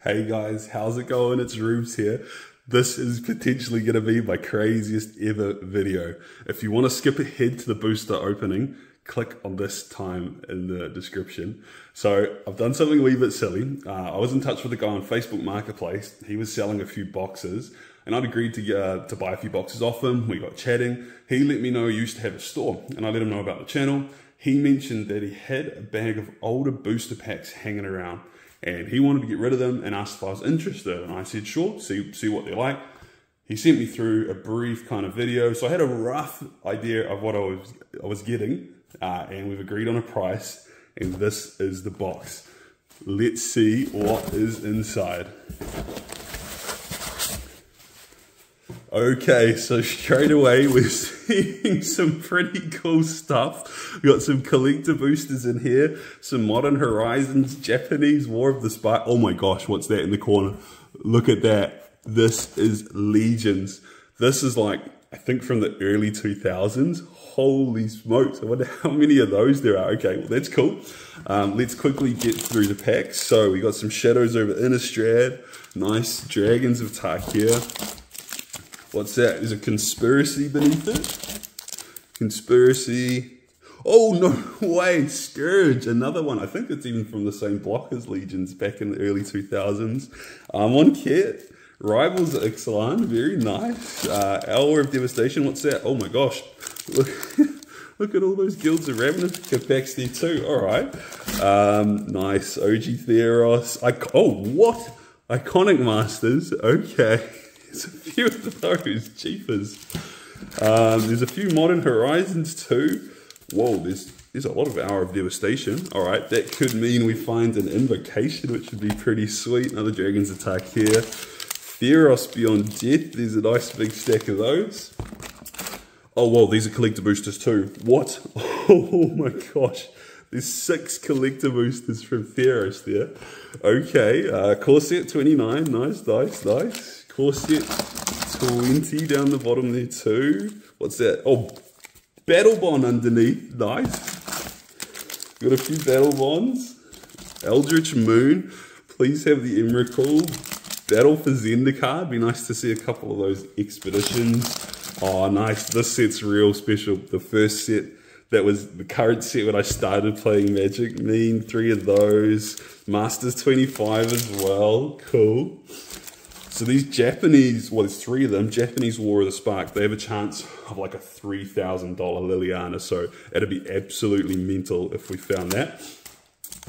Hey guys, how's it going? It's Rubes here. This is potentially going to be my craziest ever video. If you want to skip ahead to the booster opening, click on this time in the description. So I've done something a wee bit silly. I was in touch with a guy on Facebook Marketplace. He was selling a few boxes and I'd agreed to buy a few boxes off him. We got chatting. He let me know he used to have a store and I let him know about the channel. He mentioned that he had a bag of older booster packs hanging around and he wanted to get rid of them and asked if I was interested. And I said, sure, see what they're like. He sent me through a brief kind of video. So I had a rough idea of what I was getting and we've agreed on a price and this is the box. Let's see what is inside. Okay, so straight away we're seeing some pretty cool stuff. We got some collector boosters in here, some Modern Horizons, Japanese War of the Spark. Oh my gosh, what's that in the corner? Look at that. This is Legions. This is like, I think from the early 2000s. Holy smokes, I wonder how many of those there are. Okay, well that's cool. Let's quickly get through the packs. So we got some Shadows over Innistrad, nice Dragons of Tarkir. What's that? There's a conspiracy beneath it. Conspiracy. Oh, no way. Scourge. Another one. I think it's even from the same block as Legions back in the early 2000s. Ahmonket. Rivals of Ixalan. Very nice. Hour of Devastation. What's that? Oh my gosh. Look at all those Guilds of Ravnica packs there too. All right. Nice. OG Theros. Oh, what? Iconic Masters. Okay. There's a few of those, jeepers. There's a few Modern Horizons too. Whoa, there's a lot of Hour of Devastation. All right, that could mean we find an Invocation, which would be pretty sweet. Another Dragons Attack here. Theros Beyond Death. There's a nice big stack of those. Oh, whoa, these are collector boosters too. What? Oh my gosh. There's 6 collector boosters from Theros there. Okay, core set 29. Nice, nice, nice. Core set 20 down the bottom there too. What's that? Oh, Battlebond underneath. Nice. Got a few Battlebonds. Eldritch Moon. Please have the Emrakul. Battle for Zendikar. Be nice to see a couple of those expeditions. Oh, nice. This set's real special. The first set, that was the current set when I started playing Magic. 3 of those. Masters 25 as well. Cool. So these Japanese, well, there's 3 of them, Japanese War of the Spark, they have a chance of like a $3,000 Liliana, so it'd be absolutely mental if we found that.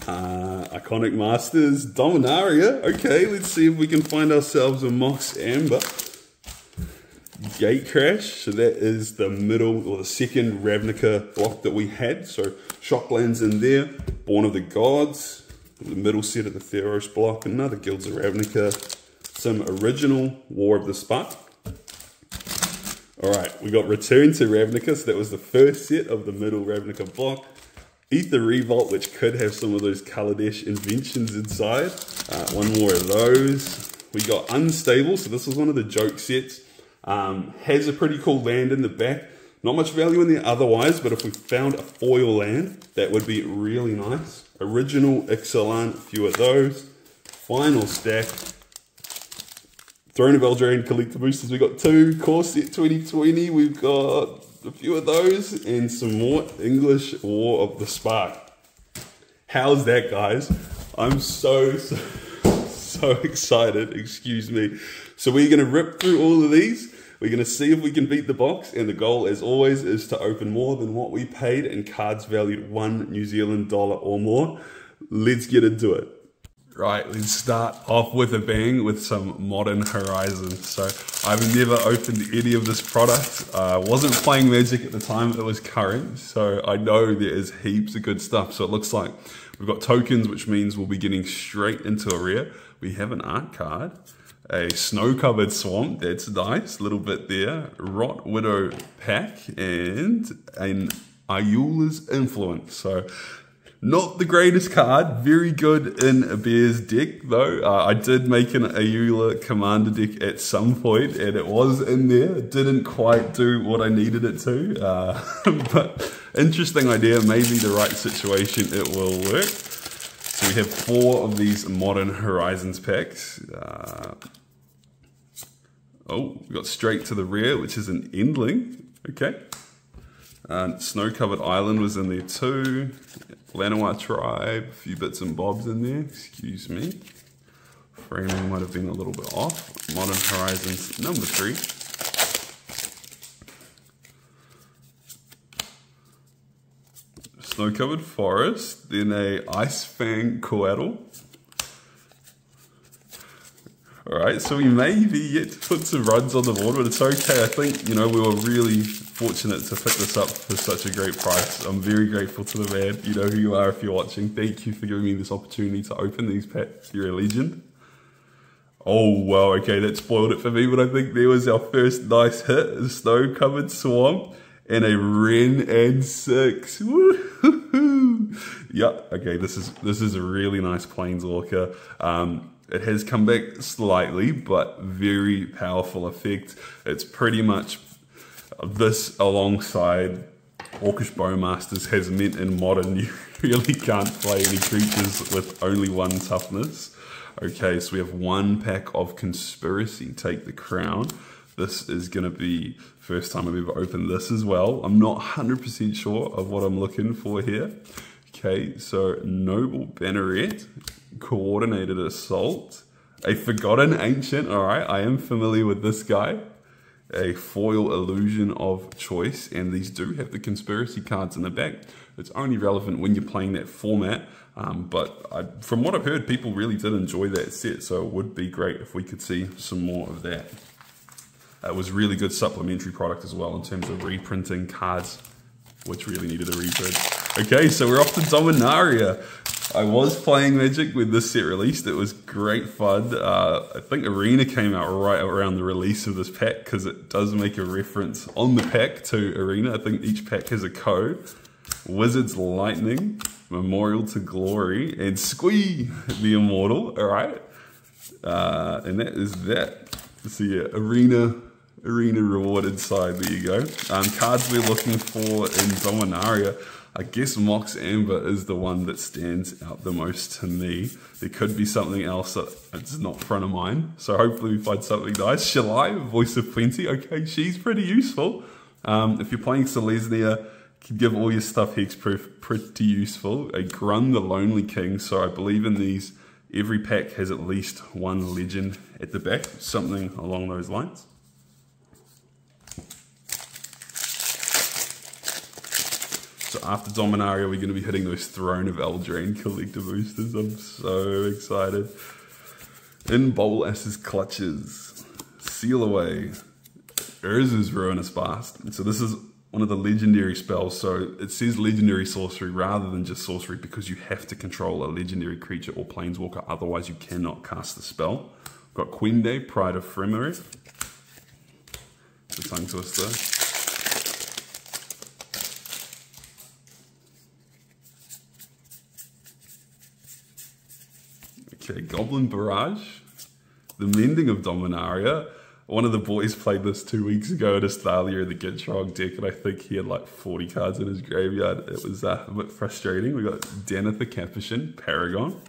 Iconic Masters, Dominaria, okay, let's see if we can find ourselves a Mox Amber. Gatecrash, so that is the middle, or the second Ravnica block that we had, so Shocklands in there, Born of the Gods, the middle set of the Theros block, another Guilds of Ravnica, some original War of the Spark. Alright, we got Return to Ravnica, so that was the first set of the middle Ravnica block. Aether Revolt, which could have some of those Kaladesh inventions inside. One more of those. We got Unstable, so this was one of the joke sets. Has a pretty cool land in the back. Not much value in there otherwise, but if we found a foil land, that would be really nice. Original Ixalan, a few of those. Final stack. Throne of Eldraine collector boosters, we got 2. Core set 2020, we've got a few of those, and some more English War of the Spark. How's that, guys? I'm so excited, excuse me. So we're going to rip through all of these. We're going to see if we can beat the box, and the goal, as always, is to open more than what we paid in cards valued $1 New Zealand dollar or more. Let's get into it. Right, let's start off with a bang with some Modern Horizons. So I've never opened any of this product. Wasn't playing Magic at the time it was current, so I know there is heaps of good stuff. So it looks like we've got tokens, which means we'll be getting straight into a rare. We have an art card, a snow-covered swamp, that's nice, little bit there. Rot Widow pack, and an Ayula's Influence. So not the greatest card, very good in a Bears deck though. I did make an Ayula Commander deck at some point and it was in there. It didn't quite do what I needed it to, but interesting idea, maybe the right situation it will work. So we have 4 of these Modern Horizons packs. Oh, we got straight to the rear, which is an Endling. Okay. Snow-covered island was in there too. Lanawa tribe, a few bits and bobs in there. Excuse me. Framing might have been a little bit off. Modern Horizons number 3. Snow-covered forest. Then a Ice Fang Coatl. Alright, so we may be yet to put some runs on the board, but it's okay. I think, you know, we were really fortunate to pick this up for such a great price. I'm very grateful to the man. You know who you are if you're watching. Thank you for giving me this opportunity to open these packs. You're a legend. Oh, wow, okay, that spoiled it for me, but I think there was our first nice hit. A snow-covered swamp and a Wren and 6. Woo-hoo-hoo. Yeah, okay, this is a really nice Planeswalker. It has come back slightly, but very powerful effect. It's pretty much this alongside Orcish Bowmasters has meant in Modern you really can't play any creatures with only 1 toughness. Okay, so we have 1 pack of Conspiracy, Take the Crown. This is going to be first time I've ever opened this as well. I'm not 100% sure of what I'm looking for here. Okay, so Noble Banneret, Coordinated Assault, a Forgotten Ancient, alright, I am familiar with this guy, a foil Illusion of Choice, and these do have the Conspiracy cards in the back. It's only relevant when you're playing that format, but from what I've heard, people really did enjoy that set, so it would be great if we could see some more of that. It was really good supplementary product as well in terms of reprinting cards, which really needed a reprint. Okay, so we're off to Dominaria. I was playing Magic when this set released. It was great fun. I think Arena came out right around the release of this pack because it does make a reference on the pack to Arena. I think each pack has a code. Wizard's Lightning, Memorial to Glory, and Squee the Immortal. All right, and that is that. So yeah, Arena rewarded side. There you go. Cards we're looking for in Dominaria. I guess Mox Amber is the one that stands out the most to me. There could be something else that's not front of mind. So hopefully we find something nice. Shalai, Voice of Plenty. Okay, she's pretty useful. If you're playing Selesnya, can give all your stuff hexproof. Pretty useful. A Grun, the Lonely King. So I believe in these, every pack has at least 1 legend at the back. Something along those lines. So after Dominaria, we're going to be hitting those Throne of Eldraine collector boosters. I'm so excited. In Bolas's Clutches, Seal Away, Urza's Ruinous Blast. And so this is one of the legendary spells. So it says legendary sorcery rather than just sorcery because you have to control a legendary creature or planeswalker. Otherwise, you cannot cast the spell. We've got Quende, Pride of Fremerith. The Tongue Twister. Okay, Goblin Barrage, the Mending of Dominaria. One of the boys played this 2 weeks ago at Astalia in the Gitrog deck, and I think he had like 40 cards in his graveyard. It was a bit frustrating. We got Danitha Capuchin, Paragon.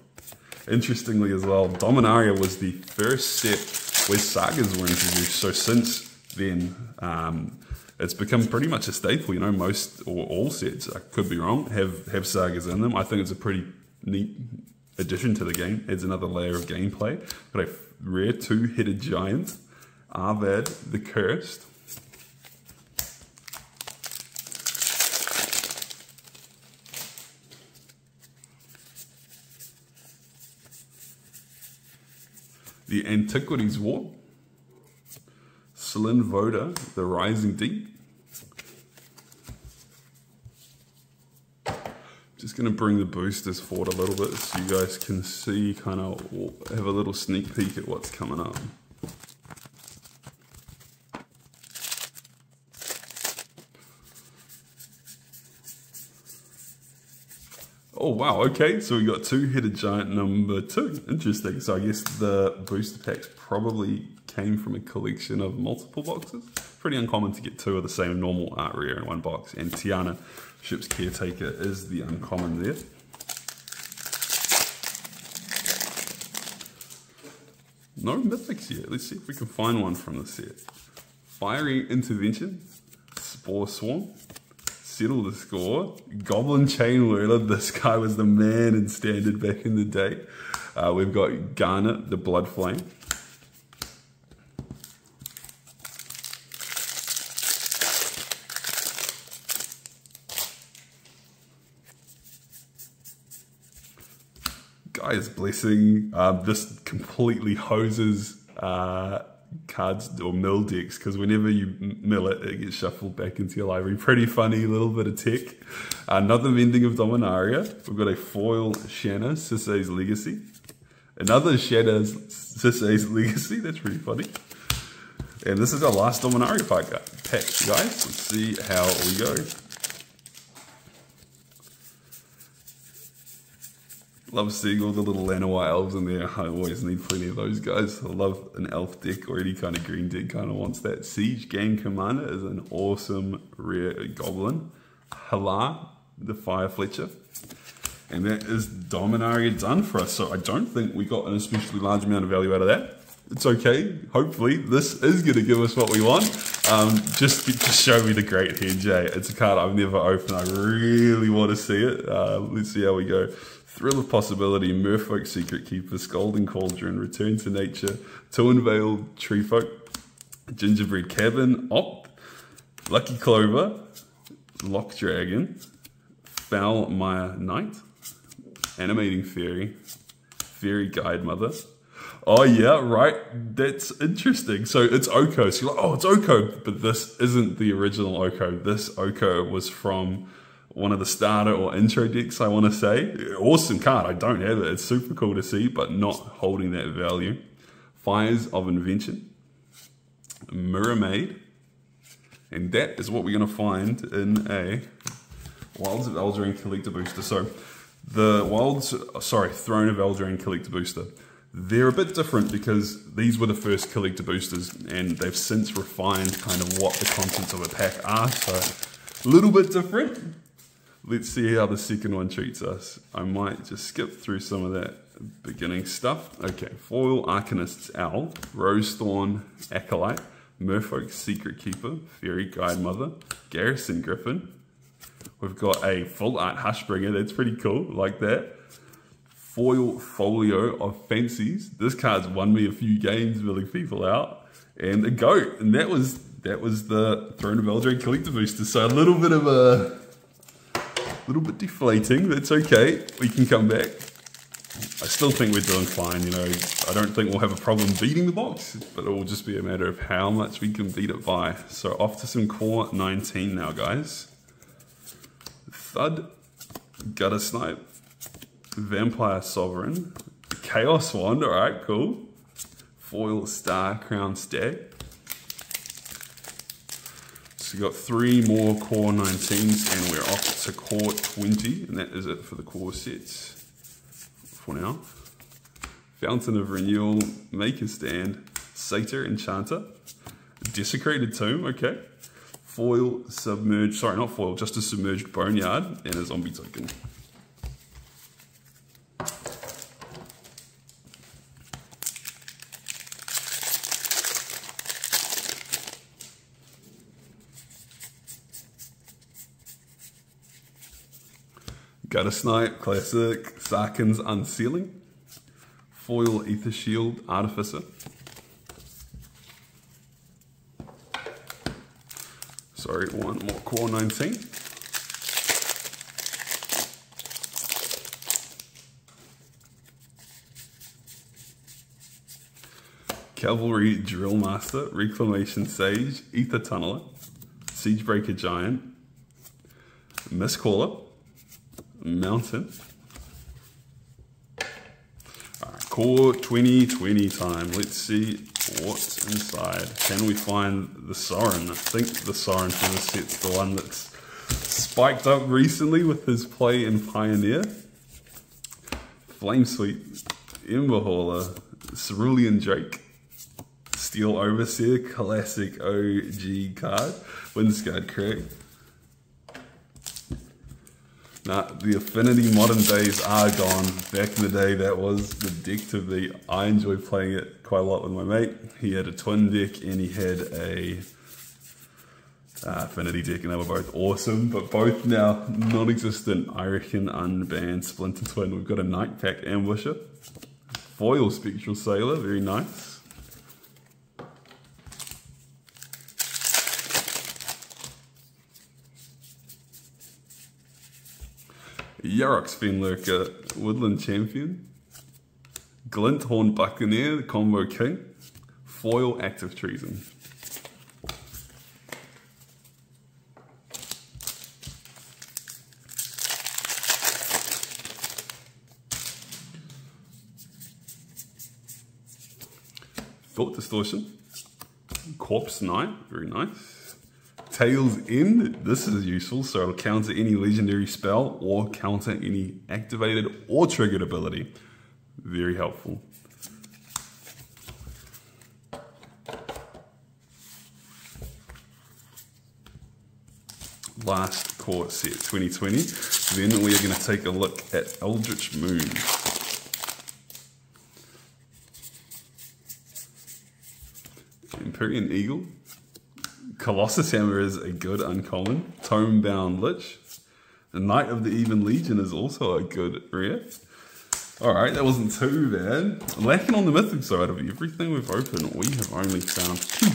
Interestingly as well, Dominaria was the first set where sagas were introduced. So since then, it's become pretty much a staple. You know, most or all sets, I could be wrong, have sagas in them. I think it's a pretty neat addition to the game. Adds another layer of gameplay. Got a rare 2-headed giant, Arvad the Cursed. The Antiquities War, Slyn Voda, the Rising Deep. Just going to bring the boosters forward a little bit so you guys can see, kind of have a little sneak peek at what's coming up. Oh wow, okay, so we got 2-headed giant number 2. Interesting. So I guess the booster packs probably came from a collection of multiple boxes. Pretty uncommon to get 2 of the same normal art rare in 1 box. And Tiana, Ship's Caretaker, is the uncommon there. No mythics yet. Let's see if we can find one from the set. Fiery Intervention, Spore Swarm, Settle the Score, Goblin Chain Whirler. This guy was the man in Standard back in the day. We've got Garnet, the Blood Flame. Guy's Blessing. This completely hoses cards or mill decks, because whenever you mill it, it gets shuffled back into your library. Pretty funny little bit of tech. Another Mending of Dominaria. We've got a foil Shanna, Sisay's Legacy. Another Shanna, Sisay's Legacy. That's pretty funny. And this is our last Dominaria pack, guys. Let's see how we go. Love seeing all the little Lanois elves in there. I always need plenty of those guys. I love an elf deck or any kind of green deck kind of wants that. Siege Gang Commander is an awesome rare goblin. Halar, the Fire Fletcher. And that is Dominaria done for us. So I don't think we got an especially large amount of value out of that. It's okay. Hopefully this is going to give us what we want. Just show me the Great Hedge. It's a card I've never opened. I really want to see it. Let's see how we go. Thrill of Possibility, Merfolk Secret Keeper, Scalding Cauldron, Return to Nature, Tornvale Treefolk, Gingerbread Cabin, Opt, Lucky Clover, Lock Dragon, Foul Mire Knight, Animating Fairy, Fairy Guide Mother. Oh yeah, right, that's interesting. So it's Oko, so you're like, oh, it's Oko, but this isn't the original Oko. This Oko was from one of the starter or intro decks, I want to say. Awesome card, I don't have it. It's super cool to see, but not holding that value. Fires of Invention, Mirror Maid, and that is what we're going to find in a Wilds of Eldraine Collector Booster. So the Throne of Eldraine Collector Booster, they're a bit different because these were the first collector boosters and they've since refined kind of what the contents of a pack are, so a little bit different. Let's see how the second one treats us. I might just skip through some of that beginning stuff. Okay, Foil Arcanist's Owl, Rosethorn Acolyte, Merfolk Secret Keeper, Fairy Guide Mother, Garrison Griffin. We've got a full art Hushbringer, that's pretty cool, like that. Foil Folio of Fancies. This card's won me a few games, milling people out. And a goat, and that was the Throne of Eldraine Collector Booster. So a little bit deflating, but it's okay. We can come back. I still think we're doing fine, you know. I don't think we'll have a problem beating the box, but it will just be a matter of how much we can beat it by. So off to some core 19 now, guys. Thud, Gutter Snipe, Vampire Sovereign, Chaos Wand, alright, cool. Foil Star Crown Stag. So we've got 3 more core 19s and we're off to core 20, and that is it for the core sets for now. Fountain of Renewal, Make a Stand, Satyr Enchanter, Desecrated Tomb, okay. Foil Submerged, sorry, not foil, just a Submerged Boneyard and a Zombie Token. Gutter Snipe, classic. Sarkhan's Unsealing. Foil Aether Shield, Artificer. Sorry, one more core 19. Cavalry Drill Master, Reclamation Sage, Aether Tunneler, Siegebreaker Giant, Mistcaller, Mountain. Alright, core 2020 time. Let's see what's inside. Can we find the Sorin? I think the Sorin from the set's the one that's spiked up recently with his play in Pioneer. Flamesweep, Emberhauler, Cerulean Drake, Steel Overseer, classic OG card. Windscarred Crag. Nah, the Affinity modern days are gone. Back in the day, that was the deck to beat. I enjoyed playing it quite a lot with my mate. He had a twin deck and he had a Affinity deck, and they were both awesome, but both now non-existent. I reckon unbanned Splinter Twin. We've got a Night Pack Ambusher, foil Spectral Sailor, very nice. Yarok's Fenlurker, Woodland Champion, Glinthorn Buccaneer, the Combo King, foil Active Treason. Thought Distortion, Corpse Knight, very nice. Tail's End, this is useful, so it'll counter any legendary spell or counter any activated or triggered ability. Very helpful. Last core set 2020. Then we are going to take a look at Eldritch Moon. Empyrean Eagle, Colossus Hammer is a good uncommon, Tomebound Lich, the Knight of the Even Legion is also a good rare. Alright, that wasn't too bad. Lacking on the mythic side of everything we've opened, we have only found 2.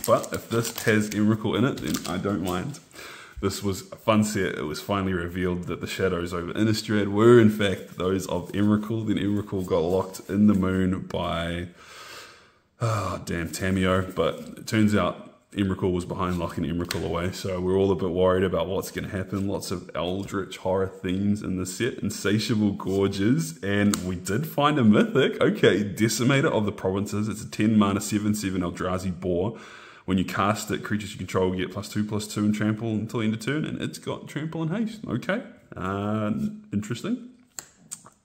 But if this has Emrakul in it, then I don't mind. This was a fun set. It was finally revealed that the shadows over Innistrad were in fact those of Emrakul. Then Emrakul got locked in the moon by Tamio, but it turns out Emrakul was behind locking Emrakul away, so we're all a bit worried about what's going to happen. Lots of Eldritch horror themes in this set, Insatiable Gorges, and we did find a mythic. Okay, Decimator of the Provinces. It's a 10 mana 7/7 Eldrazi boar. When you cast it, creatures you control get +2/+2 and trample until the end of turn, and it's got trample and haste. Okay, interesting.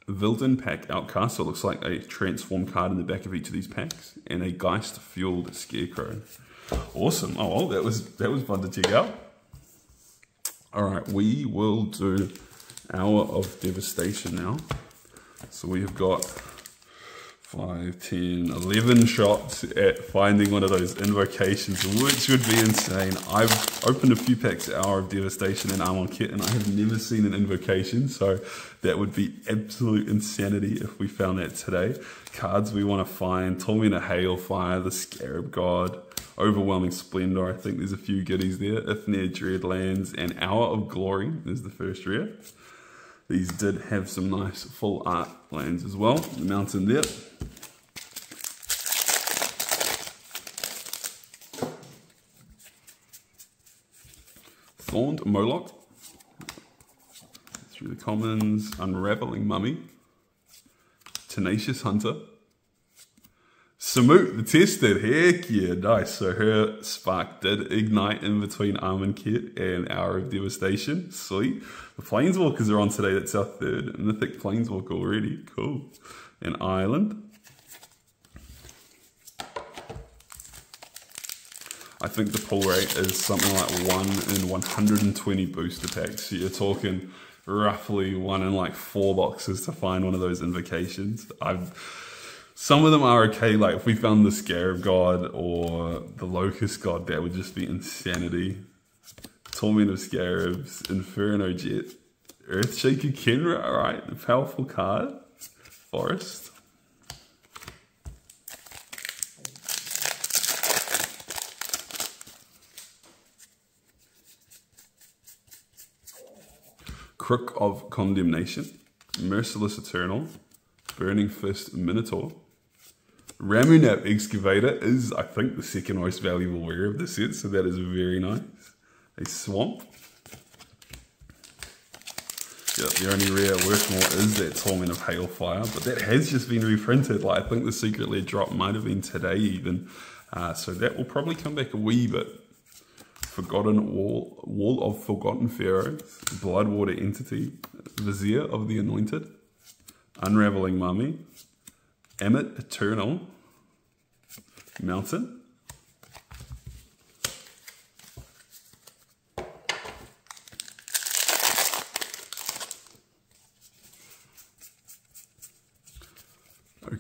Vilden Pack Outcast, so it looks like a transform card in the back of each of these packs, and a Geist Fueled Scarecrow. Awesome. Oh well, that was fun to check out. Alright, we will do Hour of Devastation now. So we have got 5, 10, 11 shots at finding one of those invocations, which would be insane. I've opened a few packs of Hour of Devastation and Ahmonket, and I have never seen an invocation, so that would be absolute insanity if we found that today. Cards we want to find: Torment of Hailfire, the Scarab God, Overwhelming Splendor, I think there's a few goodies there, Ithneir Dreadlands, and Hour of Glory is the first rare. These did have some nice full art lands as well. The mountain there. Thorned Moloch. Through the commons, Unraveling Mummy. Tenacious Hunter. Samut the Tested, heck yeah, nice. So her spark did ignite in between Ahmonket and Hour of Devastation, sweet. The Planeswalkers are on today, that's our third mythic Planeswalker already, cool. An Island. I think the pull rate is something like 1 in 120 booster packs, so you're talking roughly 1 in like 4 boxes to find one of those invocations. Some of them are okay, like if we found the Scarab God or the Locust God, that would just be insanity. Torment of Scarabs, Inferno Jet, Earthshaker Kenra, alright, a powerful card. Forest. Crook of Condemnation, Merciless Eternal, Burning Fist Minotaur. Ramunap Excavator is, I think, the second most valuable rare of the set, so that is very nice. A Swamp. Yeah, the only rare worth more is that Torment of Hailfire, but that has just been reprinted. Like, I think the secret lair drop might have been today even, so that will probably come back a wee bit. Forgotten Wall of Forgotten Pharaohs, Bloodwater Entity, Vizier of the Anointed, Unraveling Mummy, Amit Eternal, Mountain,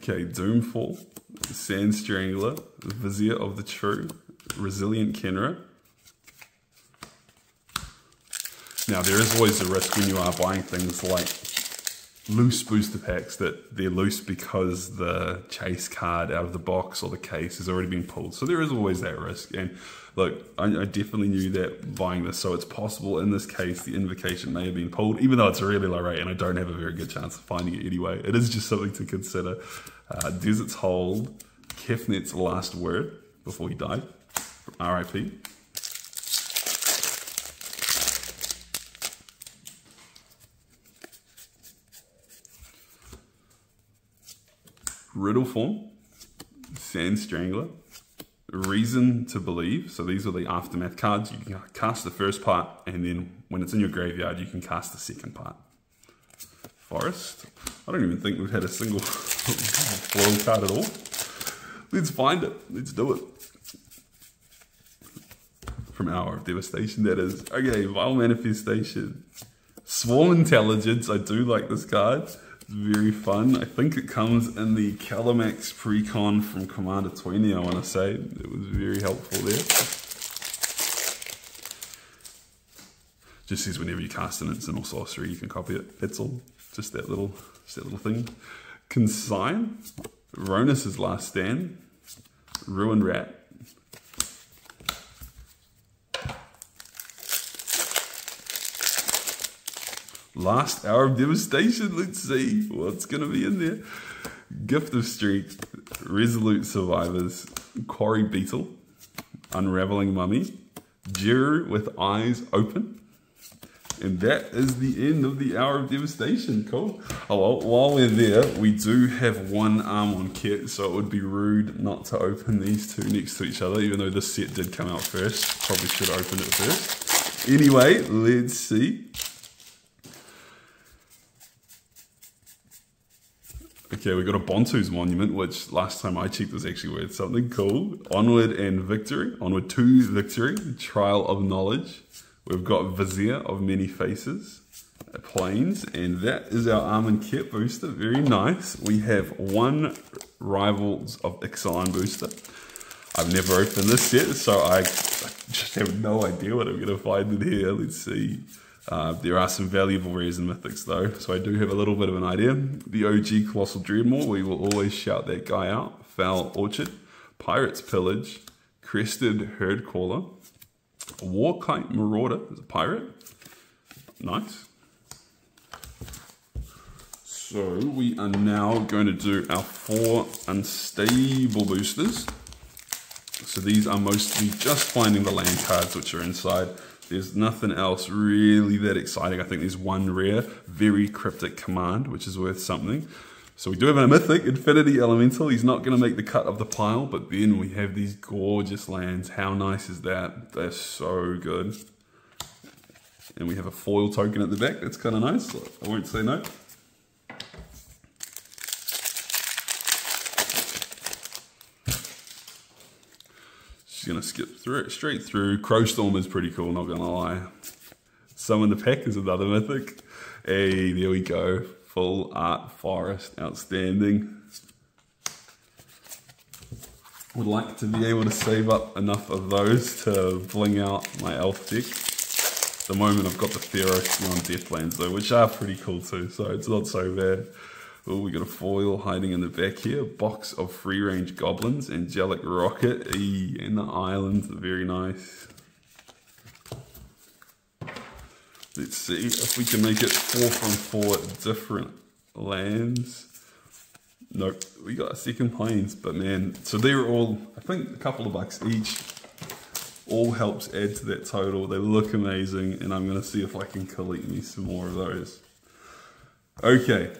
Okay, Doomfall, Sand Strangler, Vizier of the True, Resilient Kenra. Now, there is always a risk when you are buying things like loose booster packs that they're loose because the chase card out of the box or the case has already been pulled. So there is always that risk. And look, I definitely knew that buying this. So it's possible in this case the invocation may have been pulled, even though it's a really low rate and I don't have a very good chance of finding it anyway. It is just something to consider. Desert's Hold, Kefnet's Last Word before he died, from RIP. Riddle Form, Sand Strangler, Reason to Believe. So these are the aftermath cards. You can cast the first part, and then when it's in your graveyard, you can cast the second part. Forest. I don't even think we've had a single foil card at all. Let's find it. Let's do it. From Hour of Devastation, that is. Okay, Vile Manifestation. Swarm Intelligence. I do like this card. Very fun. I think it comes in the Calamax Precon from Commander 20, I want to say. It was very helpful there. Just says whenever you cast an instant or sorcery, you can copy it. That's all. Just that little thing. Consign. Ronus' Last Stand. Ruined Rat. Last Hour of Devastation. Let's see what's going to be in there. Gift of Strength, Resolute Survivors, Quarry Beetle, Unraveling Mummy, Jiru with Eyes Open. And that is the end of the Hour of Devastation. Cool. Oh, well, while we're there, we do have one Ahmonket, so it would be rude not to open these two next to each other, even though this set did come out first. Probably should open it first. Anyway, let's see. Okay, we got a Bontu's Monument, which last time I checked was actually worth something. Cool. Onward and Victory. Onward to Victory. Trial of Knowledge. We've got Vizier of Many Faces. Planes. And that is our Ahmonket booster. Very nice. We have one Rivals of Ixalan booster. I've never opened this set, so I just have no idea what I'm going to find in here. Let's see. There are some valuable rares and mythics though, so I do have a little bit of an idea. The OG Colossal Dreadmaw, we will always shout that guy out. Foul Orchard, Pirate's Pillage, Crested Herdcaller, Warkite Marauder is a pirate. Nice. So we are now going to do our 4 unstable boosters. So these are mostly just finding the land cards which are inside. There's nothing else really that exciting. I think there's one rare, very cryptic command, which is worth something. So we do have a mythic, Infinity Elemental. He's not going to make the cut of the pile, but then we have these gorgeous lands. How nice is that? They're so good. And we have a foil token at the back. That's kind of nice. I won't say no. Just going to skip through it, straight through. Crowstorm is pretty cool, not going to lie. Summon the Pack is another mythic. Hey, there we go. Full Art Forest, outstanding. Would like to be able to save up enough of those to bling out my elf deck. At the moment I've got the Theros Beyond Deathlands though, which are pretty cool too, so it's not so bad. Oh, we got a foil hiding in the back here. Box of free range goblins, Angelic Rocket, and the islands, very nice. Let's see if we can make it 4 from 4 different lands. Nope, we got a second planes, but man, so they're all, I think a couple of bucks each. All helps add to that total. They look amazing, and I'm gonna see if I can collect me some more of those. Okay.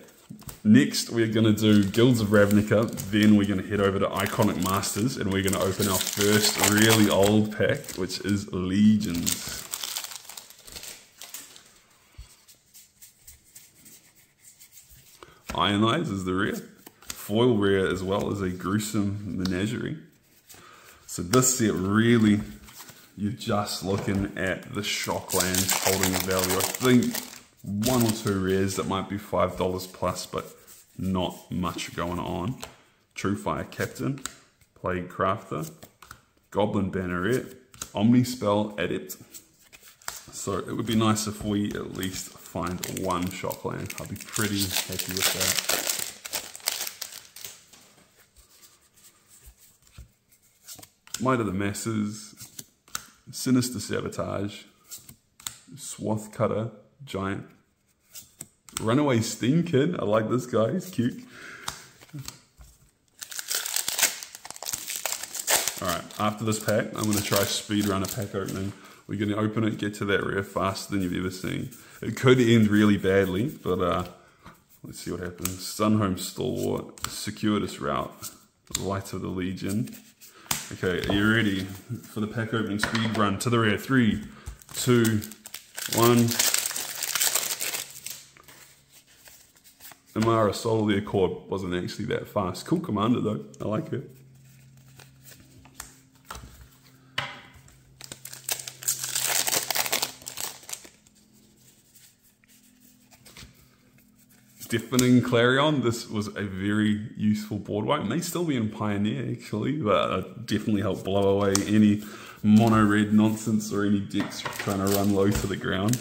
Next, we're going to do Guilds of Ravnica, then we're going to head over to Iconic Masters, and we're going to open our first really old pack, which is Legions. Ionize is the rare. Foil rare as well as a Gruesome Menagerie. So this set really, you're just looking at the shock lands holding the value. I think 1 or 2 rares that might be $5 plus, but not much going on. Truefire Captain, Plague Crafter, Goblin Banneret, Omnispell Adept. So it would be nice if we at least find one Shockland. I'd be pretty happy with that. Might of the Masses, Sinister Sabotage, Swath Cutter, Giant, Runaway Steam Kid. I like this guy, he's cute. Alright, after this pack, I'm going to try speed run a pack opening. We're going to open it, get to that rare faster than you've ever seen. It could end really badly, but let's see what happens. Sunhome Stalwart, Circuitous Route, Light of the Legion. Okay, are you ready for the pack opening speed run to the rare? 3, 2, 1. Amara Soul of the Accord wasn't actually that fast. Cool commander though, I like it. Deafening Clarion, this was a very useful board wipe. It may still be in Pioneer actually, but it definitely helped blow away any mono red nonsense or any decks trying to run low to the ground.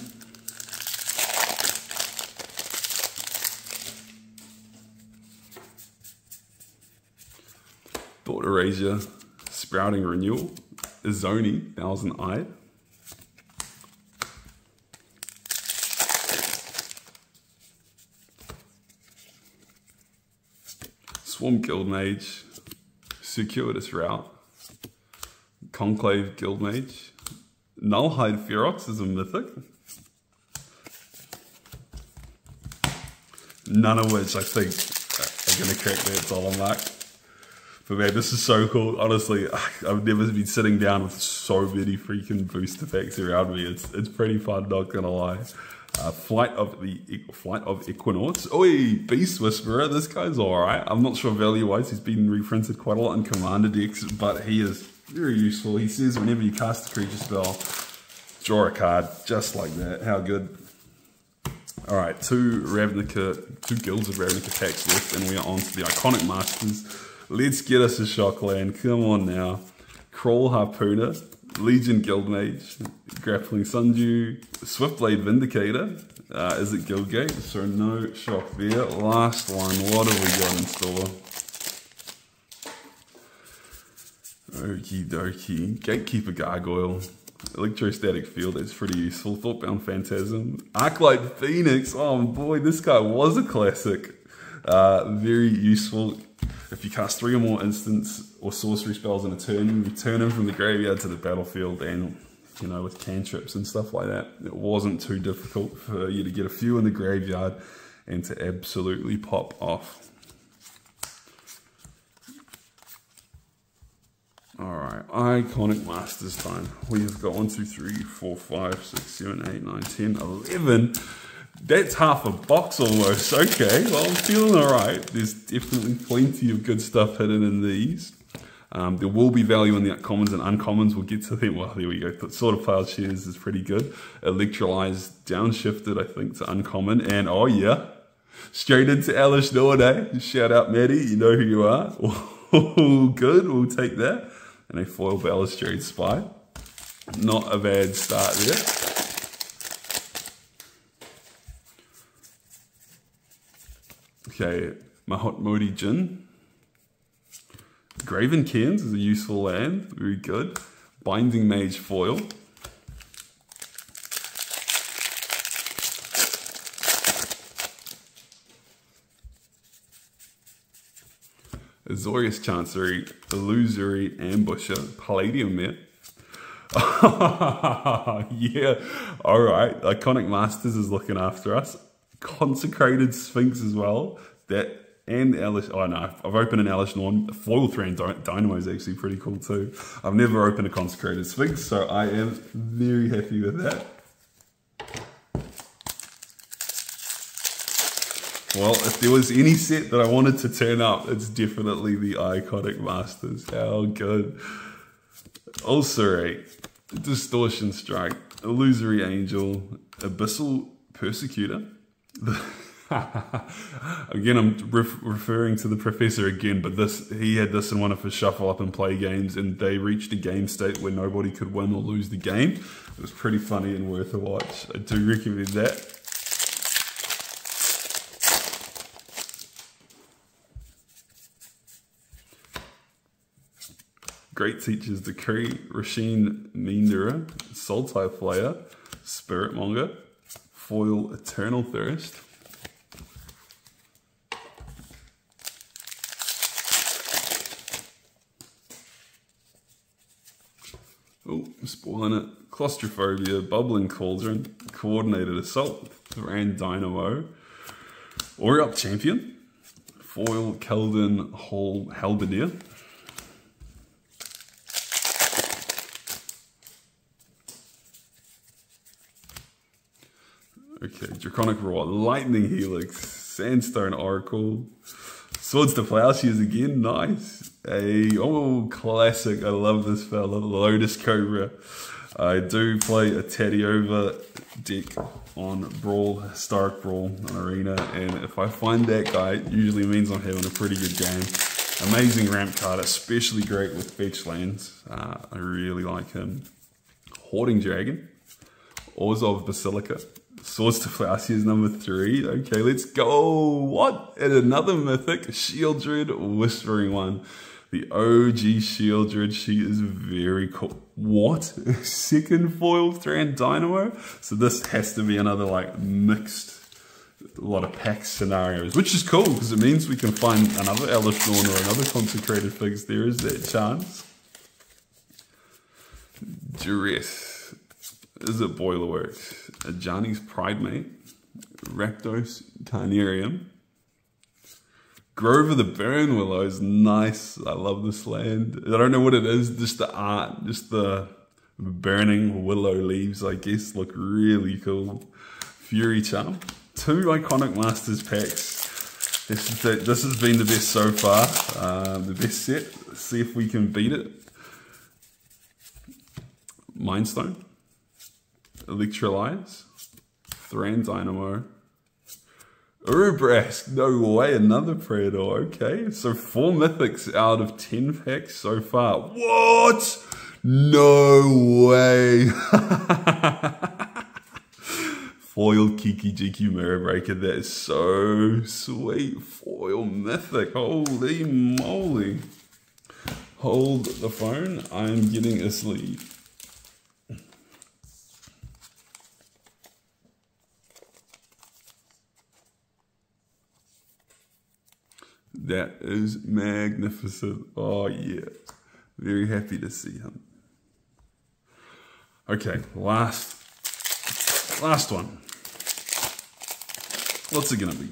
Thought Erasure, Sprouting Renewal, Izoni, Thousand Eyed. Swarm Guildmage, Circuitous Route, Conclave Guildmage, Nullhide Ferox is a mythic. None of which I think are going to crack that dollar mark. But man, this is so cool. Honestly, I've never been sitting down with so many freaking booster packs around me. It's pretty fun, not going to lie. Flight of Equinaughts. Oi, Beast Whisperer. This guy's alright. I'm not sure value-wise. He's been reprinted quite a lot in Commander decks, but he is very useful. He says whenever you cast a creature spell, draw a card, just like that. How good. Alright, two Guilds of Ravnica packs left, and we are on to the Iconic Masters. Let's get us a Shockland. Come on now. Crawl Harpooner, Legion Guildmage, Grappling Sundew, Swiftblade Vindicator. Is it Guildgate? So no shock there. Last one. What have we got in store? Okie dokie. Gatekeeper Gargoyle, Electrostatic Field. That's pretty useful. Thoughtbound Phantasm, Arclight Phoenix. Oh boy, this guy was a classic. Very useful. If you cast 3 or more instants or sorcery spells in a turn, you return them from the graveyard to the battlefield, and you know, with cantrips and stuff like that, it wasn't too difficult for you to get a few in the graveyard and to absolutely pop off. Alright, Iconic Masters time. We have got 1, 2, 3, 4, 5, 6, 7, 8, 9, 10, 11. That's half a box almost. Okay, well, I'm feeling alright. There's definitely plenty of good stuff hidden in these. There will be value in the commons and uncommons. We'll get to them. Well, there we go. Sort of Plowshares is pretty good. Electrolyze downshifted, I think, to uncommon. And oh yeah, straight into Alish Nord, eh? Shout out Maddie, you know who you are. Oh, good, we'll take that. And a foil Balustrade Spy. Not a bad start there. Okay, Mahot Modi Jin. Graven Cairns is a useful land, very good. Binding Mage Foil. Azorius Chancery, Illusory Ambusher, Palladium Mare. Yeah, alright. Iconic Masters is looking after us. Consecrated Sphinx as well. That and Alish. Oh no, I've opened an Alish Norn. Foil Thran Dynamo is actually pretty cool too. I've never opened a Consecrated Sphinx, so I am very happy with that. Well, if there was any set that I wanted to turn up, it's definitely the Iconic Masters. How good. Ulcerate, Distortion Strike, Illusory Angel, Abyssal Persecutor. Again, I'm referring to the professor again, but he had this in one of his shuffle up and play games, and they reached a game state where nobody could win or lose the game. It was pretty funny and worth a watch. I do recommend that. Great Teacher's Decree, Rasheen Meendera, Sultai Flayer, Spiritmonger, Foil Eternal Thirst. Oh, I'm spoiling it. Claustrophobia, Bubbling Cauldron, Coordinated Assault, Thran Dynamo, Oriop Champion, Foil Keldon Halberdier. Okay, Draconic Roar, Lightning Helix, Sandstone Oracle, Swords to Plowshares again, nice. Classic, I love this fella, Lotus Cobra. I do play a Tadiova deck on Brawl, Historic Brawl, on Arena, and if I find that guy, it usually means I'm having a pretty good game. Amazing ramp card, especially great with fetch lands. I really like him. Hoarding Dragon, Orzhov Basilica, Swords to Plowshares number 3. Okay, let's go. What? And another mythic, Shieldred Whispering One. The OG Shieldred. She is very cool. What? Second foil Thran Dynamo? So this has to be another like mixed, a lot of pack scenarios, which is cool because it means we can find another Eldritch Moon or another Consecrated Figs. There is that chance. Duress. Is it Boilerworks? Ajani's Pridemate, Rakdos Carnarium, Grove of the Burn Willows, nice. I love this land. I don't know what it is, just the art, just the burning willow leaves, I guess, look really cool. Fury Charm, 2 iconic Masters packs. This has been the best so far, the best set. Let's see if we can beat it. Mindstone, Electrolyze, Thran Dynamo, Urubrask, no way, another Predator, okay. So 4 mythics out of 10 packs so far. What? No way. Foil Kiki Jiki Mirror Breaker, that is so sweet. Foil mythic, holy moly. Hold the phone, I'm getting a sleeve. That is magnificent. Oh yeah, very happy to see him. Okay, last one. What's it gonna be?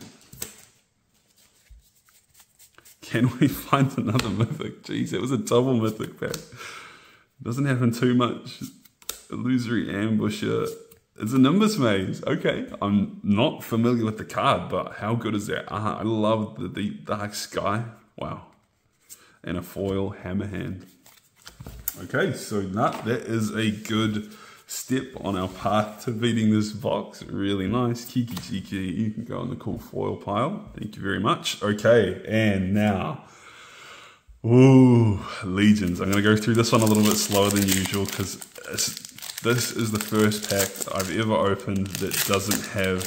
Can we find another mythic? Jeez, it was a double mythic pack. Doesn't happen too much. Illusory Ambusher. It's a Nimbus Maze. Okay, I'm not familiar with the card, but how good is that? I love the Deep Dark Sky. Wow. And a foil Hammerhand. Okay, so that is a good step on our path to beating this box. Really nice. Kiki Jiki, you can go on the cool foil pile. Thank you very much. Okay, and now, ooh, Legions. I'm going to go through this one a little bit slower than usual because this is the first pack I've ever opened that doesn't have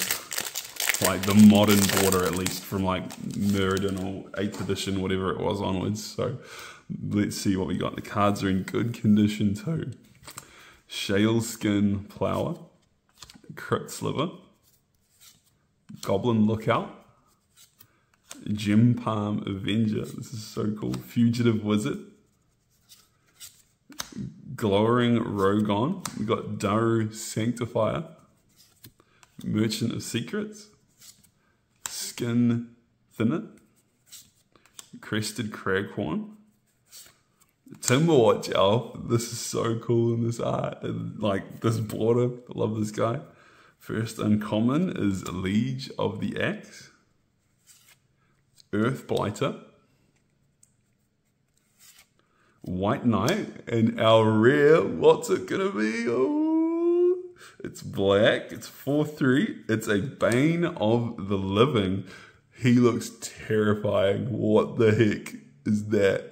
like the modern border, at least from like Mirrodin or 8th edition, whatever it was onwards. So let's see what we got. The cards are in good condition too. Shaleskin Plower, Crypt Sliver, Goblin Lookout, Gem Palm Avenger. This is so cool. Fugitive Wizard, Glowering Rogon. We got Daru Sanctifier, Merchant of Secrets, Skin Thinner, Crested Craghorn, Timberwatch Elf. This is so cool in this art. And like this border, I love this guy. First uncommon is Liege of the Axe, Earth Blighter, White Knight, and our rare, what's it gonna be? Oh, It's black. It's 4/3. It's a Bane of the Living. He looks terrifying. What the heck is that?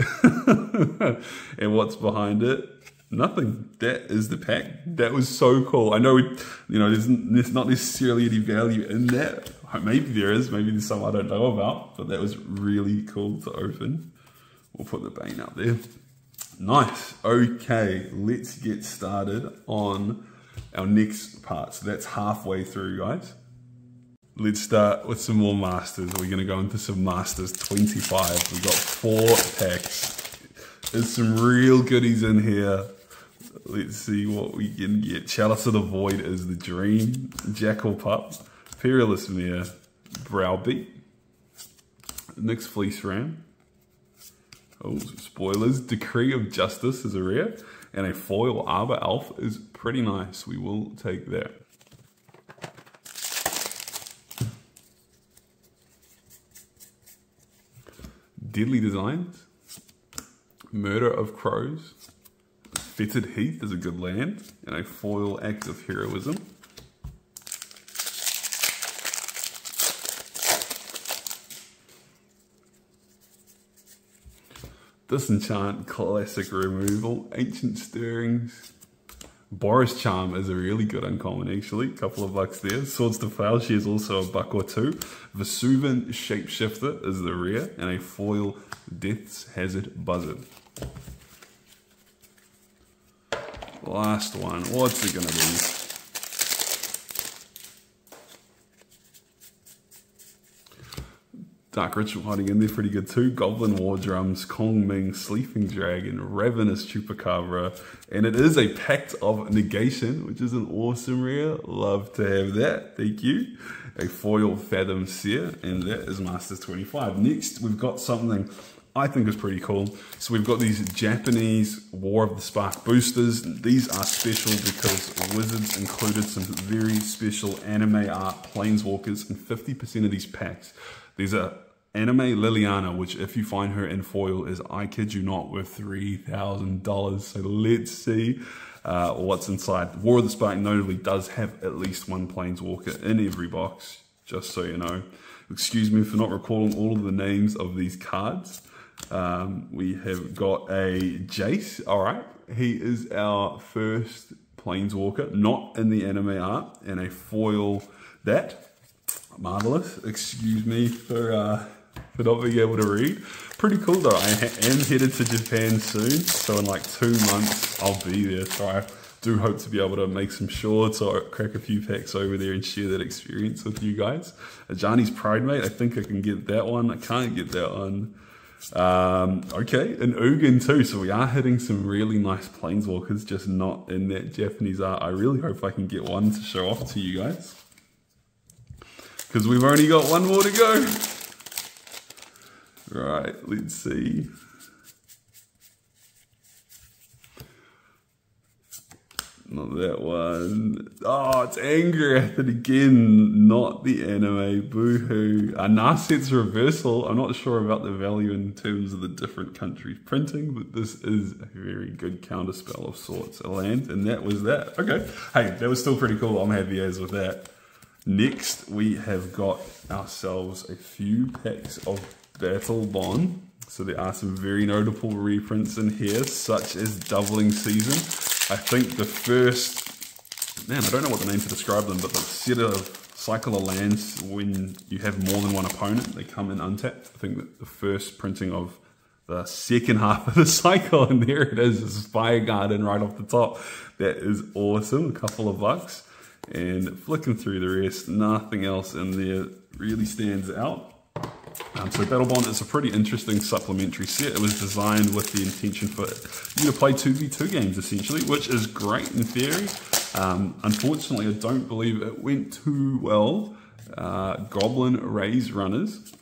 And what's behind it? Nothing. That is the pack. That was so cool. I know, there's not necessarily any value in that. Maybe there is. Maybe there's some I don't know about. But that was really cool to open. We'll put the Bane out there. Nice. Okay, let's get started on our next part. So that's halfway through, guys. Let's start with some more Masters. We're going to go into some Masters 25. We've got 4 packs. There's some real goodies in here. Let's see what we can get. Chalice of the Void is the dream. Jackal Pup. Perilous Mare. Browbeat. Nyx Fleece Ram. Oh, spoilers. Decree of Justice is a rare. And a foil Arbor Elf is pretty nice. We will take that. Deadly Designs. Murder of Crows. Fetid Heath is a good land. And a foil Act of Heroism. Disenchant, classic removal. Ancient Stirrings. Boris Charm is a really good uncommon, actually. Couple of bucks there. Swords to Plowshare is also a buck or two. Vesuvan Shapeshifter is the rare. And a foil Death's Hazard Buzzard. Last one. What's it going to be? Dark Ritual hiding in there pretty good too. Goblin War Drums, Kong Ming, Sleeping Dragon, Ravenous Chupacabra, and it is a Pact of Negation, which is an awesome rare. Love to have that. Thank you. A foil Fathom Seer, and that is Masters 25. Next, we've got something I think is pretty cool. So we've got these Japanese War of the Spark boosters. These are special because Wizards included some very special anime art planeswalkers in 50% of these packs. These are Anime Liliana, which if you find her in foil is, I kid you not, worth $3,000. So let's see what's inside. War of the Spark notably does have at least one planeswalker in every box, just so you know. Excuse me for not recalling all of the names of these cards. We have got a Jace, alright. He is our first planeswalker, not in the anime art, and a foil that. Marvelous. Excuse me for not being able to read. Pretty cool though. I am headed to Japan soon, so in like 2 months I'll be there. So I do hope to be able to make some shorts or crack a few packs over there and share that experience with you guys. Ajani's Pridemate, I think I can get that one. I can't get that one. Okay, an Ugin too. So we are hitting some really nice planeswalkers, just not in that Japanese art. I really hope I can get one to show off to you guys, because we've only got one more to go. Right, let's see. Not that one. Oh, it's Angrath again, not the anime. Boo-hoo. Narset's Reversal. I'm not sure about the value in terms of the different countries printing, but this is a very good counterspell of sorts. A land, and that was that. Okay. Hey, that was still pretty cool. I'm happy as with that. Next, we have got ourselves a few packs of Battlebond. So there are some very notable reprints in here, such as Doubling Season. I think the first, man, I don't know what the name to describe them, but the set of cycle of lands, when you have more than one opponent, they come in untapped. I think that the first printing of the second half of the cycle, and there it is, a Spire Garden right off the top. That is awesome, a couple of bucks. And flicking through the rest, nothing else in there really stands out. So Battlebond is a pretty interesting supplementary set. It was designed with the intention for you to play 2v2 games essentially, which is great in theory. Unfortunately, I don't believe it went too well. Goblin Raise Runners.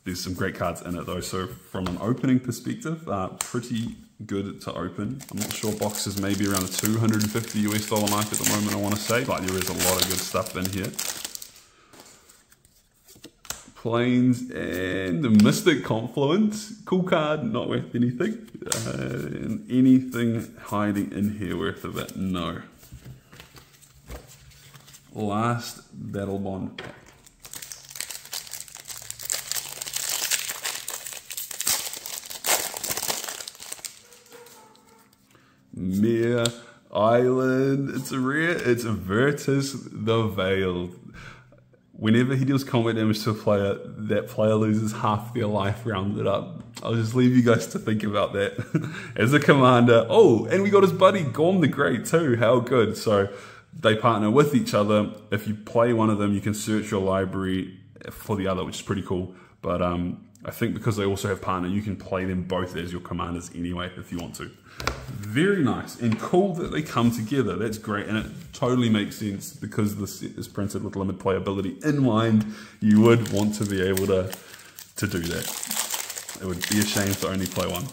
There's some great cards in it though, so from an opening perspective, pretty good to open. I'm not sure, boxes maybe around the $250 US mark at the moment, I want to say, but there is a lot of good stuff in here. Plains and the Mystic Confluence. Cool card, not worth anything. And anything hiding in here worth a bit? No. Last Battlebond pack. Mere Island. It's a rare. It's Virtus the Veiled. Whenever he deals combat damage to a player, that player loses half their life rounded up. I'll just leave you guys to think about that. As a commander. Oh, and we got his buddy Gorm the Great too. How good. So they partner with each other. If you play one of them, you can search your library for the other, which is pretty cool. But I think because they also have partner, you can play them both as your commanders anyway if you want to. Very nice and cool that they come together. That's great, and it totally makes sense because the set is printed with limited playability in mind. You would want to be able to do that. It would be a shame to only play one.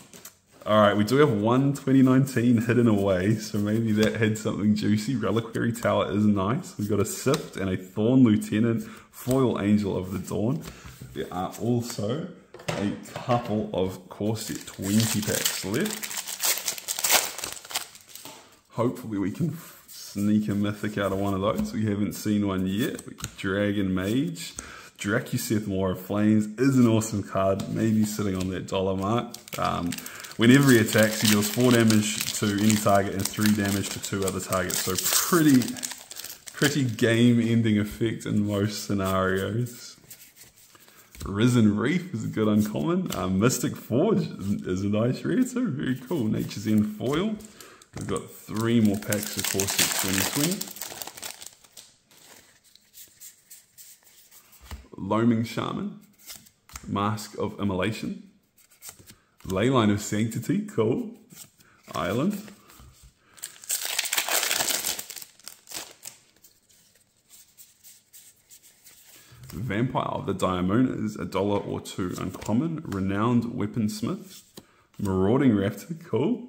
All right, we do have one 2019 hidden away, so maybe that had something juicy. Reliquary Tower is nice. We've got a Sift and a Thorn Lieutenant, Foil Angel of the Dawn. There are also a couple of core set 20 packs left. Hopefully we can sneak a mythic out of one of those. We haven't seen one yet. Dragon Mage. Dracuseth Maw of Flames is an awesome card, maybe sitting on that dollar mark. Whenever he attacks, he deals 4 damage to any target and 3 damage to 2 other targets. So pretty game-ending effect in most scenarios. Risen Reef is a good uncommon. Mystic Forge is a nice rare too. Very cool. Nature's End foil. We've got 3 more packs of Core Set 2020. Loaming Shaman. Mask of Immolation. Leyline of Sanctity. Cool. Island. Vampire of the Diamond is $1 or $2 uncommon. Renowned Weaponsmith. Marauding Raptor. Cool.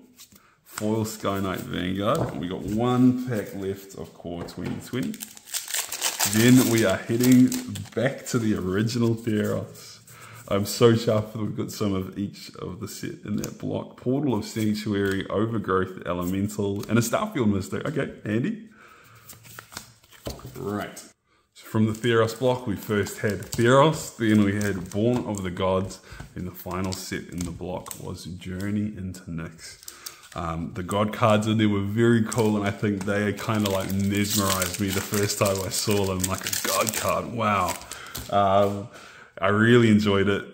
Foil Sky Knight Vanguard. And we got 1 pack left of Core 2020. Then we are heading back to the original Theros. I'm so chuffed that we've got some of each of the set in that block. Portal of Sanctuary, Overgrowth, Elemental, and a Starfield Mystic. Okay, handy. Right. So from the Theros block, we first had Theros, then we had Born of the Gods, and the final set in the block was Journey into Nyx. The God cards in there were very cool, and I think they kind of like mesmerized me the first time I saw them. Like a God card, wow. I really enjoyed it.